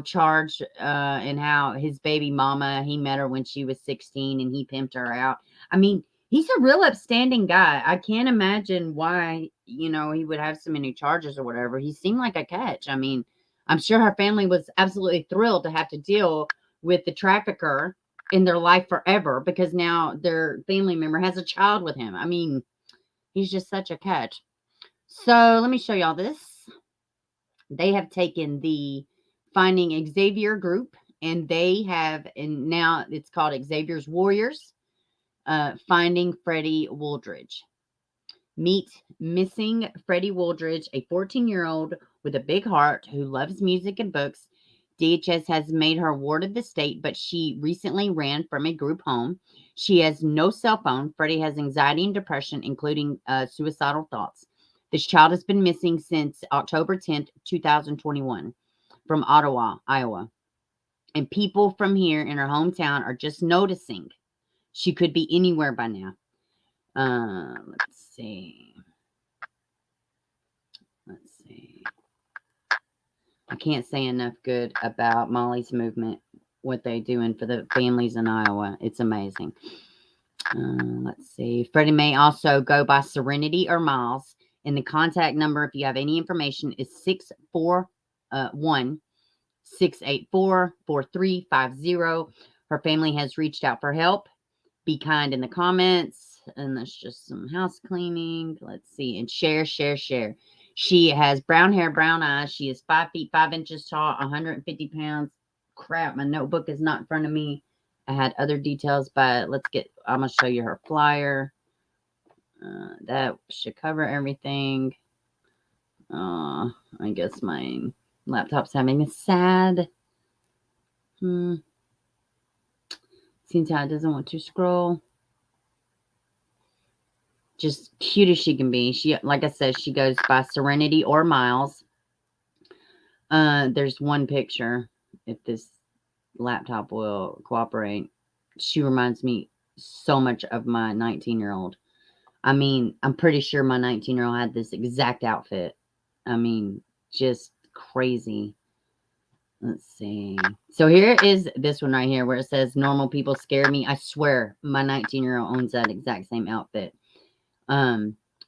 charge and how his baby mama, he met her when she was 16 and he pimped her out. I mean, he's a real upstanding guy. I can't imagine why, he would have so many charges or whatever. He seemed like a catch. I mean, I'm sure her family was absolutely thrilled to have to deal with the trafficker in their life forever because now their family member has a child with him. I mean, he's just such a catch. So let me show y'all this. They have taken the Finding Xavier group and now it's called Xavier's Warriors, Finding Freddie Wooldridge. Meet Missing Freddie Wooldridge, a 14-year-old with a big heart who loves music and books. DHS has made her ward of the state, but she recently ran from a group home. She has no cell phone. Freddie has anxiety and depression, including suicidal thoughts. This child has been missing since October 10th, 2021 from Ottawa, Iowa. And people from here in her hometown are just noticing she could be anywhere by now. Let's see. I can't say enough good about Molly's Movement, what they're doing for the families in Iowa. It's amazing. Let's see. Freddie may also go by Serenity or Miles. And the contact number, if you have any information, is 641-684-4350. Her family has reached out for help. Be kind in the comments. And that's just some house cleaning. Let's see. And share. She has brown hair, brown eyes. She is 5 feet 5 inches tall, 150 pounds. Crap, my notebook is not in front of me. I had other details, but I'm going to show you her flyer. That should cover everything. I guess my laptop's having a sad. Seems how it doesn't want to scroll. Just cute as she can be. She, like I said, she goes by Serenity or Miles. There's one picture, if this laptop will cooperate. She reminds me so much of my 19-year-old. I mean, I'm pretty sure my 19-year-old had this exact outfit. I mean, just crazy. Let's see. So here is this one right here where it says, normal people scare me. I swear my 19-year-old owns that exact same outfit.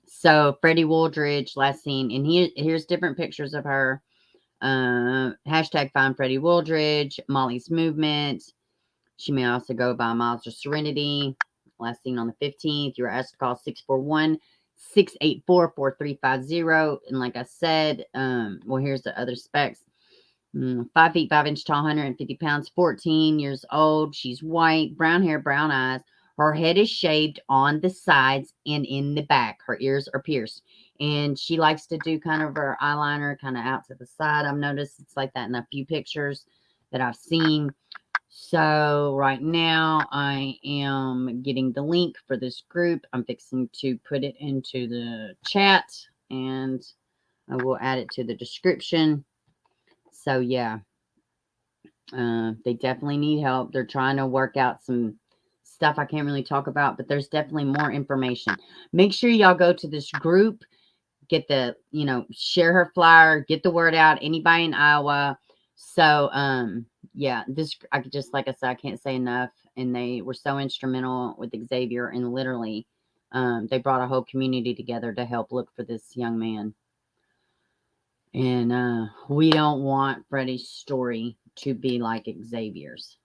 So Freddie Wooldridge, last seen, and here's different pictures of her. Hashtag Find Freddie Wooldridge, Molly's Movement. She may also go by Miles or Serenity. Last seen on the 15th. You were asked to call 641-684-4350. And like I said, well, here's the other specs. 5 feet 5 inch tall, 150 pounds, 14 years old. She's white, brown hair, brown eyes. Her head is shaved on the sides and in the back. Her ears are pierced. And she likes to do kind of her eyeliner kind of out to the side. I've noticed it's like that in a few pictures that I've seen. So right now I am getting the link for this group. I'm fixing to put it into the chat and I will add it to the description. So yeah, they definitely need help. They're trying to work out some stuff I can't really talk about, but there's definitely more information. Make sure y'all go to this group, get the, share her flyer, get the word out, anybody in Iowa. So, yeah, like I said, I can't say enough. And they were so instrumental with Xavier, and literally, they brought a whole community together to help look for this young man. And we don't want Freddie's story to be like Xavier's.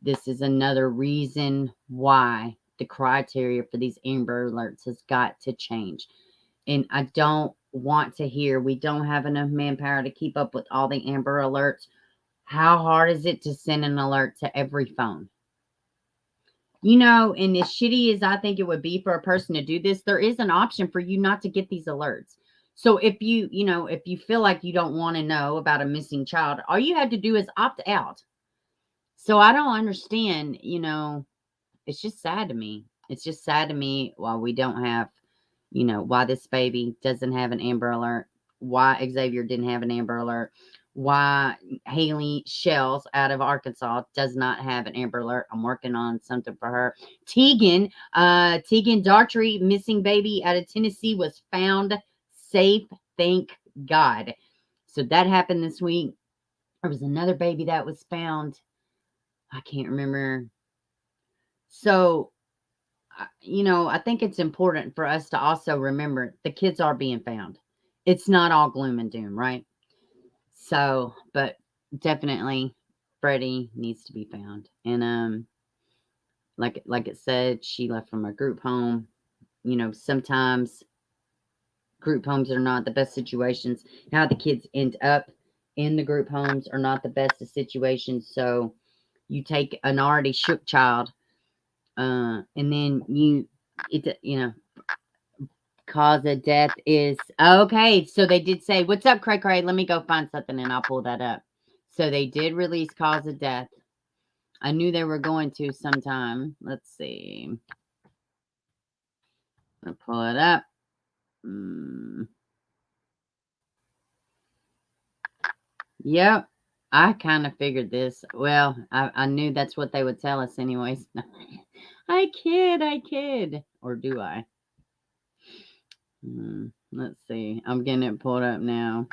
This is another reason why the criteria for these Amber Alerts has got to change. And I don't want to hear we don't have enough manpower to keep up with all the Amber Alerts. How hard is it to send an alert to every phone? And as shitty as I think it would be for a person to do this, there is an option for you not to get these alerts. So if if you feel like you don't want to know about a missing child, all you had to do is opt out. So I don't understand, it's just sad to me. It's just sad to me why we don't have, why this baby doesn't have an Amber Alert, why Xavier didn't have an Amber Alert, why Haley Shells out of Arkansas does not have an Amber Alert. I'm working on something for her. Tegan Daughtry, missing baby out of Tennessee, was found safe. Thank God. So that happened this week. There was another baby that was found. I can't remember. So, I think it's important for us to also remember the kids are being found. It's not all gloom and doom, right? So, but definitely Freddie needs to be found. And like it said, she left from a group home. Sometimes group homes are not the best situations. How the kids end up in the group homes are not the best of situations. So you take an already shook child, and then cause of death is okay. So they did say, "What's up, Cray Cray? Let me go find something and I'll pull that up." So they did release cause of death. I knew they were going to sometime. Let's see. I'll pull it up. Yep. I kind of figured this. Well, I knew that's what they would tell us anyways. I kid. Or do I? Let's see. I'm getting it pulled up now.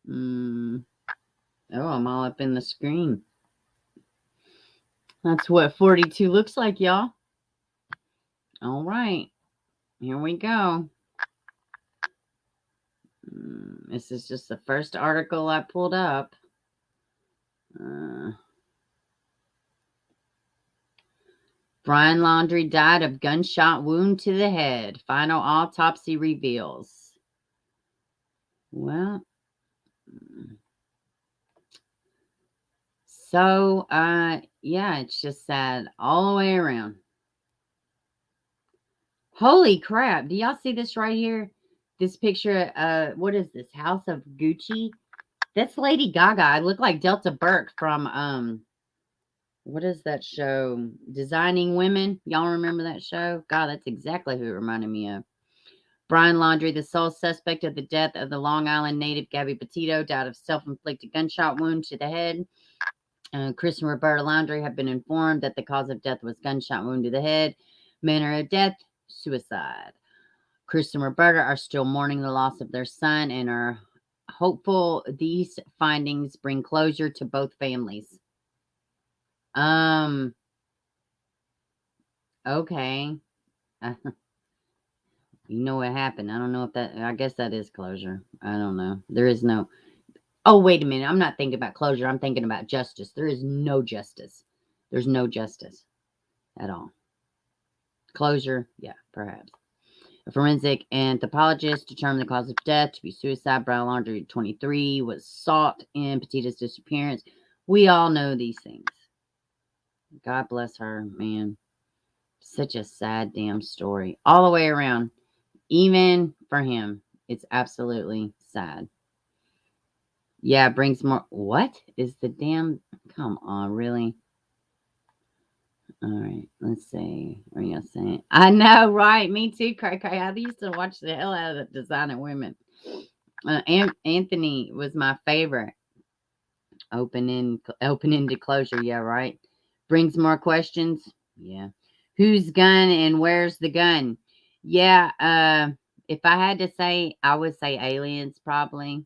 Oh, I'm all up in the screen. That's what 42 looks like, y'all. All right. Here we go. This is just the first article I pulled up. Brian Laundrie died of gunshot wound to the head. Final autopsy reveals. Well, so, yeah, it's just sad all the way around. Holy crap. Do y'all see this right here? This picture, what is this? House of Gucci? That's Lady Gaga. I look like Delta Burke from, what is that show? Designing Women. Y'all remember that show? God, that's exactly who it reminded me of. Brian Laundrie, the sole suspect of the death of the Long Island native Gabby Petito, died of self-inflicted gunshot wound to the head. Chris and Roberta Laundrie have been informed that the cause of death was gunshot wound to the head. Manner of death, suicide. Chris and Roberta are still mourning the loss of their son and are hopeful these findings bring closure to both families. Okay. You know what happened. I don't know if I guess that is closure. I don't know. There is no. Oh, wait a minute. I'm not thinking about closure. I'm thinking about justice. There is no justice. There's no justice at all. Closure, yeah, perhaps. A forensic anthropologist determined the cause of death to be suicide. Brian Laundrie, 23, was sought in Petito's disappearance. We all know these things. God bless her, man. Such a sad damn story. All the way around. Even for him, it's absolutely sad. Yeah, it brings more. What is the damn? Come on, really? All right, let's see. What are you saying? I know, right? Me too, Cray. I used to watch the hell out of the Designing Women. Anthony was my favorite. Open to closure. Yeah, right. Brings more questions. Yeah. Whose gun and where's the gun? Yeah. If I had to say, I would say aliens, probably.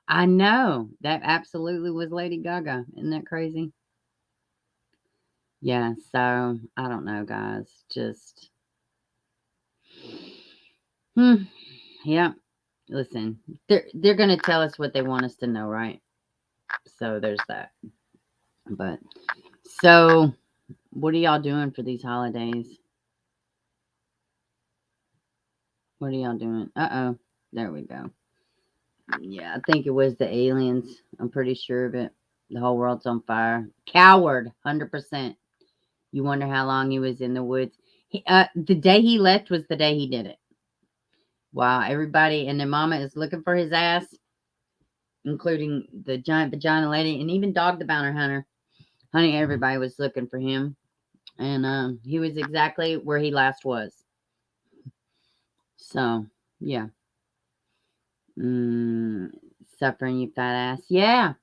I know that absolutely was Lady Gaga. Isn't that crazy? Yeah, so I don't know, guys. Just yeah. Listen, they're gonna tell us what they want us to know, right? So there's that. But so what are y'all doing for these holidays? What are y'all doing? Uh-oh. There we go. Yeah, I think it was the aliens. I'm pretty sure of it. The whole world's on fire. Coward, 100%. You wonder how long he was in the woods. The day he left was the day he did it. While everybody and their mama is looking for his ass, including the giant vagina lady and even Dog the Bounty Hunter. Honey, everybody was looking for him. And he was exactly where he last was. So, yeah. Suffering, you fat ass. Yeah.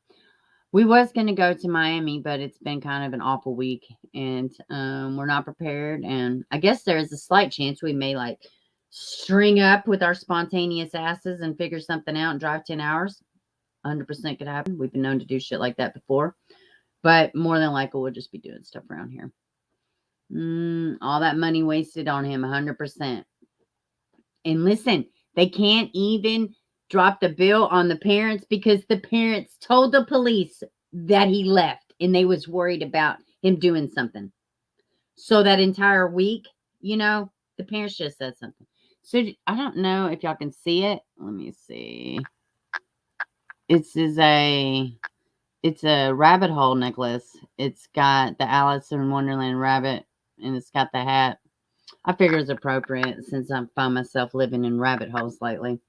We was going to go to Miami, but it's been kind of an awful week. And we're not prepared. And I guess there is a slight chance we may, like, string up with our spontaneous asses and figure something out and drive 10 hours. 100% could happen. We've been known to do shit like that before. But more than likely, we'll just be doing stuff around here. All that money wasted on him, 100%. And listen, they can't even drop the bill on the parents because the parents told the police that he left and they was worried about him doing something. So that entire week, you know, the parents just said something. So I don't know if y'all can see it. Let me see. It's a rabbit hole necklace. It's got the Alice in Wonderland rabbit and it's got the hat. I figure it's appropriate since I find myself living in rabbit holes lately.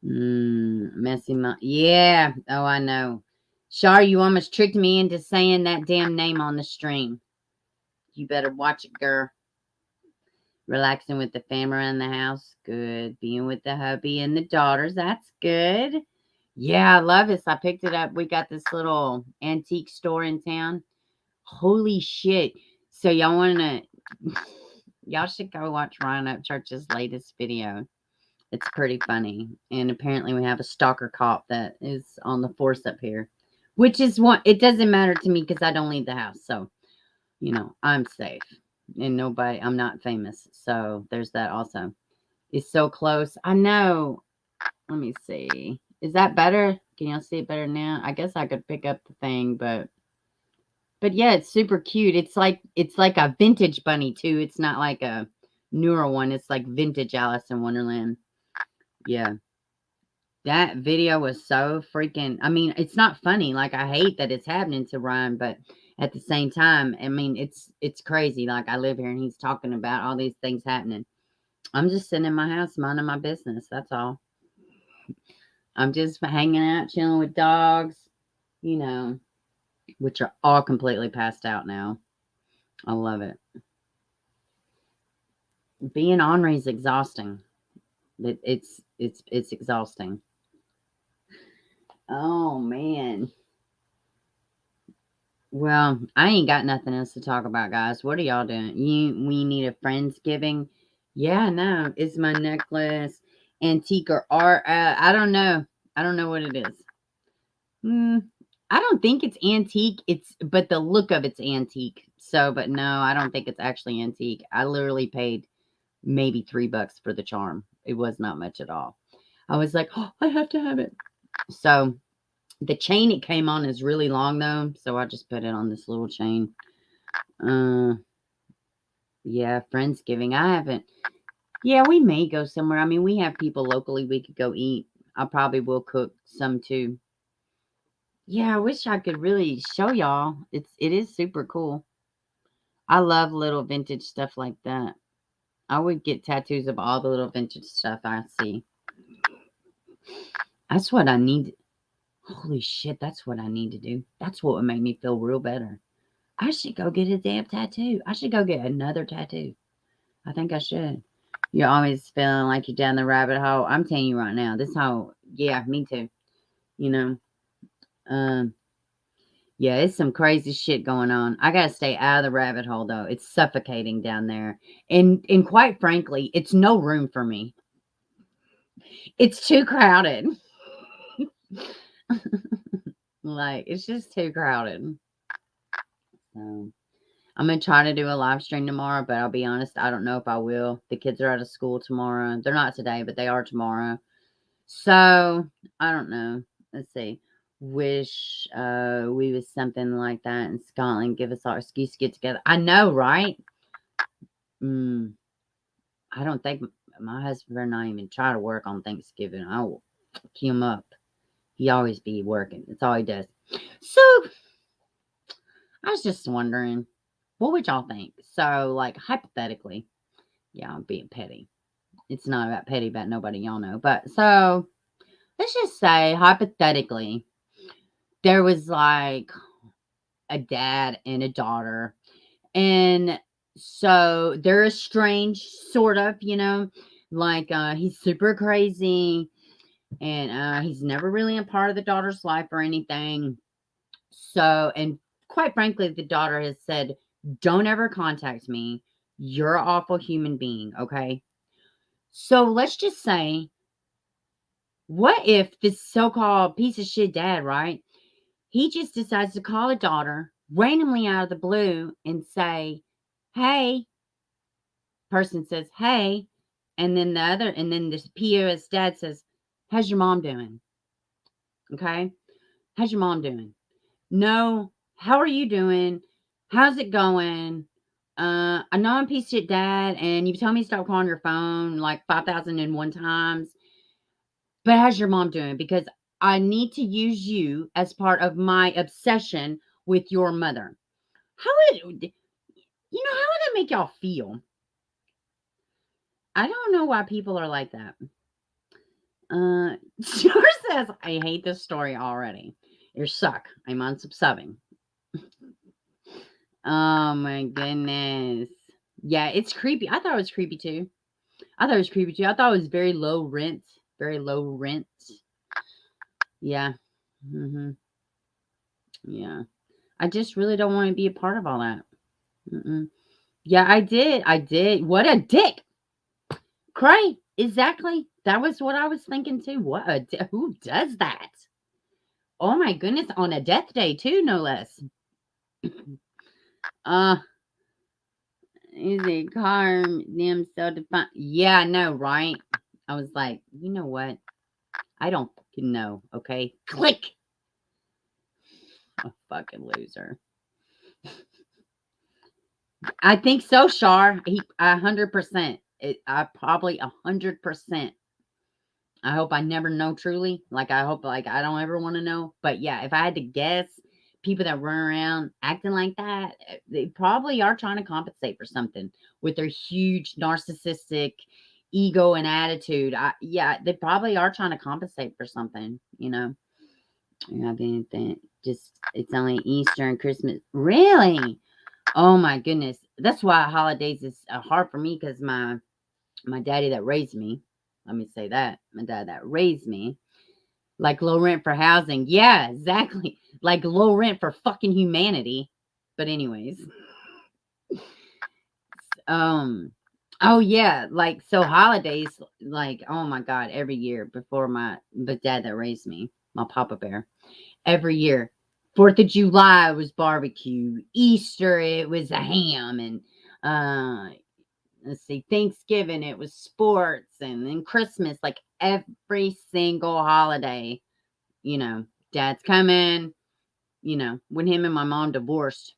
Messy mom. Yeah. Oh, I know. Shar, you almost tricked me into saying that damn name on the stream. You better watch it, girl. Relaxing with the family around the house. Good. Being with the hubby and the daughters. That's good. Yeah, I love this. I picked it up. We got this little antique store in town. Holy shit. So y'all want to... Y'all should go watch Ryan Upchurch's latest video. It's pretty funny. And apparently we have a stalker cop that is on the force up here. Which is one... It doesn't matter to me because I don't leave the house. So, you know, I'm safe. And nobody... I'm not famous. So there's that also. It's so close. I know. Let me see. Is that better? Can y'all see it better now? I guess I could pick up the thing, but yeah, it's super cute. It's like a vintage bunny too. It's not like a newer one. It's like vintage Alice in Wonderland. Yeah. That video was so freaking, I mean, it's not funny. Like, I hate that it's happening to Ryan, but at the same time, I mean, it's crazy. Like, I live here and he's talking about all these things happening. I'm just sitting in my house minding my business. That's all. I'm just hanging out, chilling with dogs, you know, which are all completely passed out now. I love it. Being ornery is exhausting. It's exhausting. Oh, man. Well, I ain't got nothing else to talk about, guys. What are y'all doing? We need a Friendsgiving? Yeah, no. Is my necklace antique or art? I don't know. I don't know what it is. I don't think it's antique. But the look of it's antique. So, but no, I don't think it's actually antique. I literally paid maybe $3 for the charm. It was not much at all. I was like, oh, I have to have it. So the chain it came on is really long though. So I just put it on this little chain. Yeah, Friendsgiving. I haven't. Yeah, we may go somewhere. I mean, we have people locally we could go eat. I probably will cook some too. Yeah, I wish I could really show y'all. It is super cool. I love little vintage stuff like that. I would get tattoos of all the little vintage stuff I see. That's what I need. Holy shit, that's what I need to do. That's what would make me feel real better. I should go get a damn tattoo. I should go get another tattoo. I think I should. You're always feeling like you're down the rabbit hole. I'm telling you right now, this whole, yeah, me too. You know, yeah, it's some crazy shit going on. I gotta stay out of the rabbit hole though. It's suffocating down there. And quite frankly, it's no room for me. It's too crowded. Like, it's just too crowded. So I'm gonna try to do a live stream tomorrow, but I'll be honest, I don't know if I will. The kids are out of school tomorrow. They're not today, but they are tomorrow. So I don't know. Let's see. Wish we was something like that in Scotland. Give us our excuse to get together. I know, right? I don't think my husband better not even try to work on Thanksgiving. I will keep him up. He always be working. That's all he does. So I was just wondering, what would y'all think? So, like, hypothetically, yeah, I'm being petty. It's not about petty about nobody, y'all know. But so let's just say, hypothetically, there was like a dad and a daughter. And so they're estranged, sort of, you know, like he's super crazy and he's never really a part of the daughter's life or anything. So, and quite frankly, the daughter has said, don't ever contact me. You're an awful human being, okay? So let's just say, what if this so-called piece of shit dad, right? He just decides to call a daughter randomly out of the blue and say, hey, person says, hey, and then this POS dad says, how's your mom doing? Okay. How's your mom doing? No, how are you doing? How's it going? I know I'm a piece of shit dad, and you've told me to stop calling your phone like 5,001 times. But how's your mom doing? Because I need to use you as part of my obsession with your mother. How would that make y'all feel? I don't know why people are like that. George says, I hate this story already. You suck. I'm unsubbing. Oh my goodness. Yeah, it's creepy. I thought it was creepy too. I thought it was very low rent. Very low rent. Yeah. Yeah. I just really don't want to be a part of all that. Yeah, I did. What a dick. Cray. Exactly. That was what I was thinking too. Who does that? Oh my goodness. On a death day too, no less. Is it car them so defined? Yeah, I know, right? I was like, you know what? I don't fucking know. Okay. Click. A fucking loser. I think so, Shar. 100%. I probably 100%. I hope I never know truly. Like, I hope, like, I don't ever want to know. But yeah, if I had to guess, people that run around acting like that, they probably are trying to compensate for something with their huge narcissistic ego and attitude. They probably are trying to compensate for something, you know. I mean, it's only Easter and Christmas. Really? Oh my goodness. That's why holidays is hard for me, because my daddy that raised me, let me say that, my dad that raised me, like low rent for housing. Yeah, exactly. Like low rent for fucking humanity. But anyways. Oh yeah, like, so holidays, like, oh my God, every year before the dad that raised me, my Papa Bear, every year, 4th of July was barbecue, Easter it was a ham, and let's see, Thanksgiving it was sports, and then Christmas, like every single holiday, you know, dad's coming, you know, when him and my mom divorced,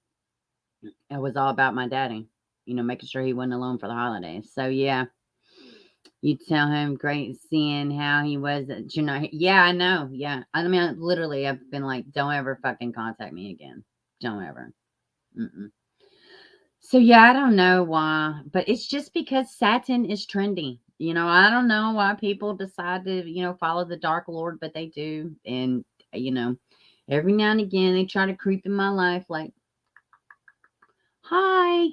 it was all about my daddy, you know, making sure he wasn't alone for the holidays. So yeah, you tell him great seeing how he was, you know. Yeah, I know. Yeah. I mean, literally, I've been like, don't ever fucking contact me again. Don't ever. So yeah, I don't know why, but it's just because satin is trendy. You know, I don't know why people decide to, you know, follow the Dark Lord, but they do. And, you know, every now and again, they try to creep in my life like, hi.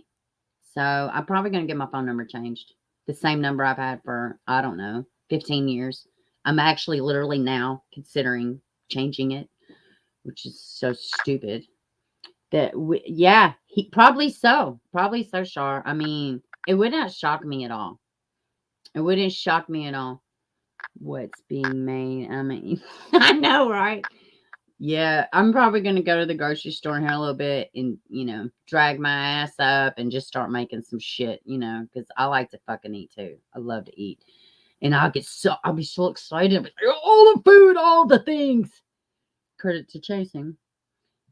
So I'm probably going to get my phone number changed. The same number I've had for, I don't know, 15 years. I'm actually literally now considering changing it, which is so stupid. Yeah, probably so, Shar. I mean, it would not shock me at all. It wouldn't shock me at all. What's being made? I mean, I know, right? Yeah, I'm probably going to go to the grocery store here a little bit and, you know, drag my ass up and just start making some shit, you know, because I like to fucking eat too. I love to eat. And I'll be so excited. Like, all the food, all the things. Credit to chasing.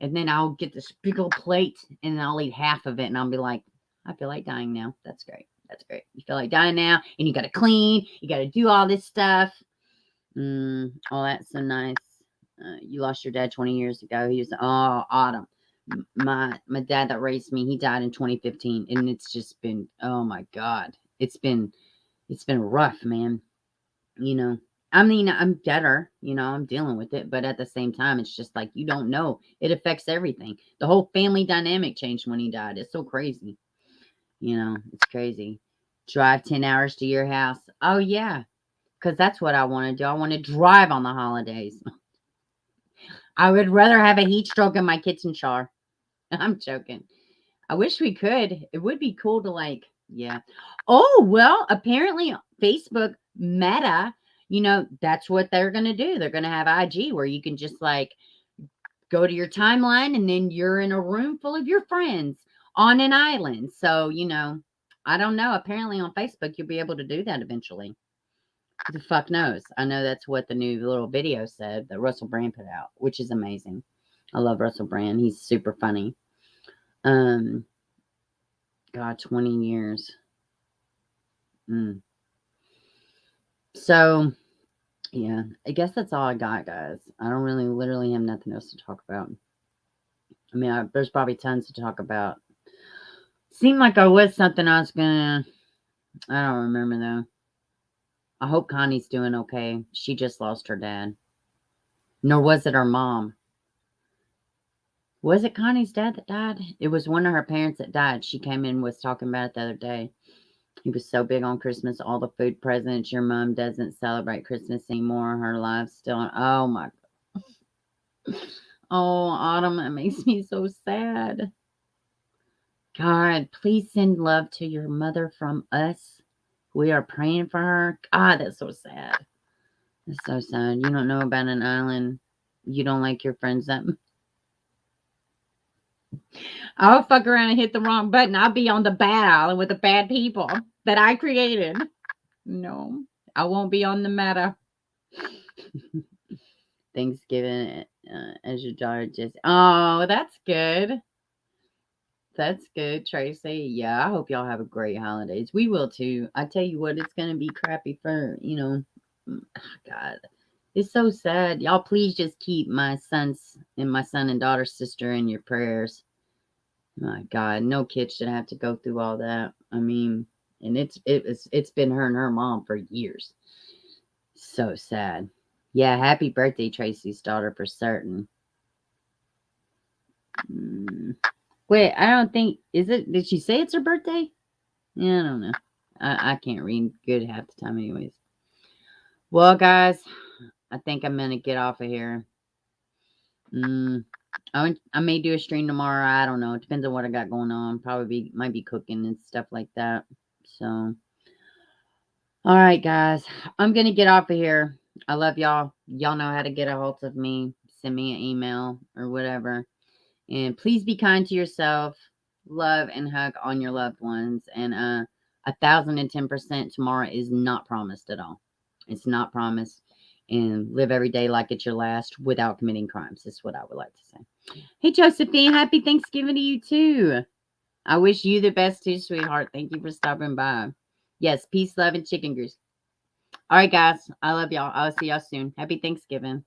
And then I'll get this big old plate and I'll eat half of it and I'll be like, I feel like dying now. That's great. That's great. You feel like dying now and you got to clean. You got to do all this stuff. Oh, that's so nice. You lost your dad 20 years ago. He was, Autumn. My dad that raised me, he died in 2015. And it's just been, oh my God. It's been It's been rough, man. You know, I mean, I'm better, you know, I'm dealing with it, but at the same time, it's just like, you don't know. It affects everything. The whole family dynamic changed when he died. It's so crazy. You know, it's crazy. Drive 10 hours to your house. Oh, yeah. Because that's what I want to do. I want to drive on the holidays. I would rather have a heat stroke in my kitchen shower. I'm joking. I wish we could. It would be cool to like, yeah. Oh, well, apparently Facebook Meta, you know, that's what they're going to do. They're going to have IG where you can just like go to your timeline and then you're in a room full of your friends on an island. So, you know, I don't know. Apparently on Facebook, you'll be able to do that eventually. Who the fuck knows? I know that's what the new little video said that Russell Brand put out, which is amazing. I love Russell Brand. He's super funny. God, 20 years. So, yeah, I guess that's all I got, guys. I don't really, literally have nothing else to talk about. I mean, there's probably tons to talk about. Seemed like I was something I was gonna, I don't remember though. I hope Connie's doing okay. She just lost her dad. Nor was it her mom. Was it Connie's dad that died? It was one of her parents that died. She came in and was talking about it the other day. He was so big on Christmas, all the food presents. Your mom doesn't celebrate Christmas anymore. Her life's still, oh my God. Oh, Autumn, it makes me so sad. God, please send love to your mother from us. We are praying for her. God, that's so sad. That's so sad. You don't know about an island. You don't like your friends that much. I'll fuck around and hit the wrong button. I'll be on the bad island with the bad people that I created. No, I won't be on the meta. Thanksgiving as your daughter just. Oh, that's good. That's good, Tracy. Yeah, I hope y'all have a great holidays. We will too. I tell you what, it's gonna be crappy for, you know, God. It's so sad. Y'all please just keep my son and daughter's sister in your prayers. My God, no kid should have to go through all that. I mean, and it's been her and her mom for years. So sad. Yeah, happy birthday, Tracy's daughter, for certain. Wait, I don't think, did she say it's her birthday? Yeah, I don't know. I can't read good half the time anyways. Well, guys, I think I'm going to get off of here. I may do a stream tomorrow. I don't know. It depends on what I got going on. Probably might be cooking and stuff like that. So, all right, guys. I'm going to get off of here. I love y'all. Y'all know how to get a hold of me. Send me an email or whatever. And please be kind to yourself. Love and hug on your loved ones. And 1,010% tomorrow is not promised at all. It's not promised. And live every day like it's your last without committing crimes. Is what I would like to say. Hey, Josephine, happy Thanksgiving to you too. I wish you the best too, sweetheart. Thank you for stopping by. Yes, peace, love, and chicken grease. All right, guys. I love y'all. I'll see y'all soon. Happy Thanksgiving.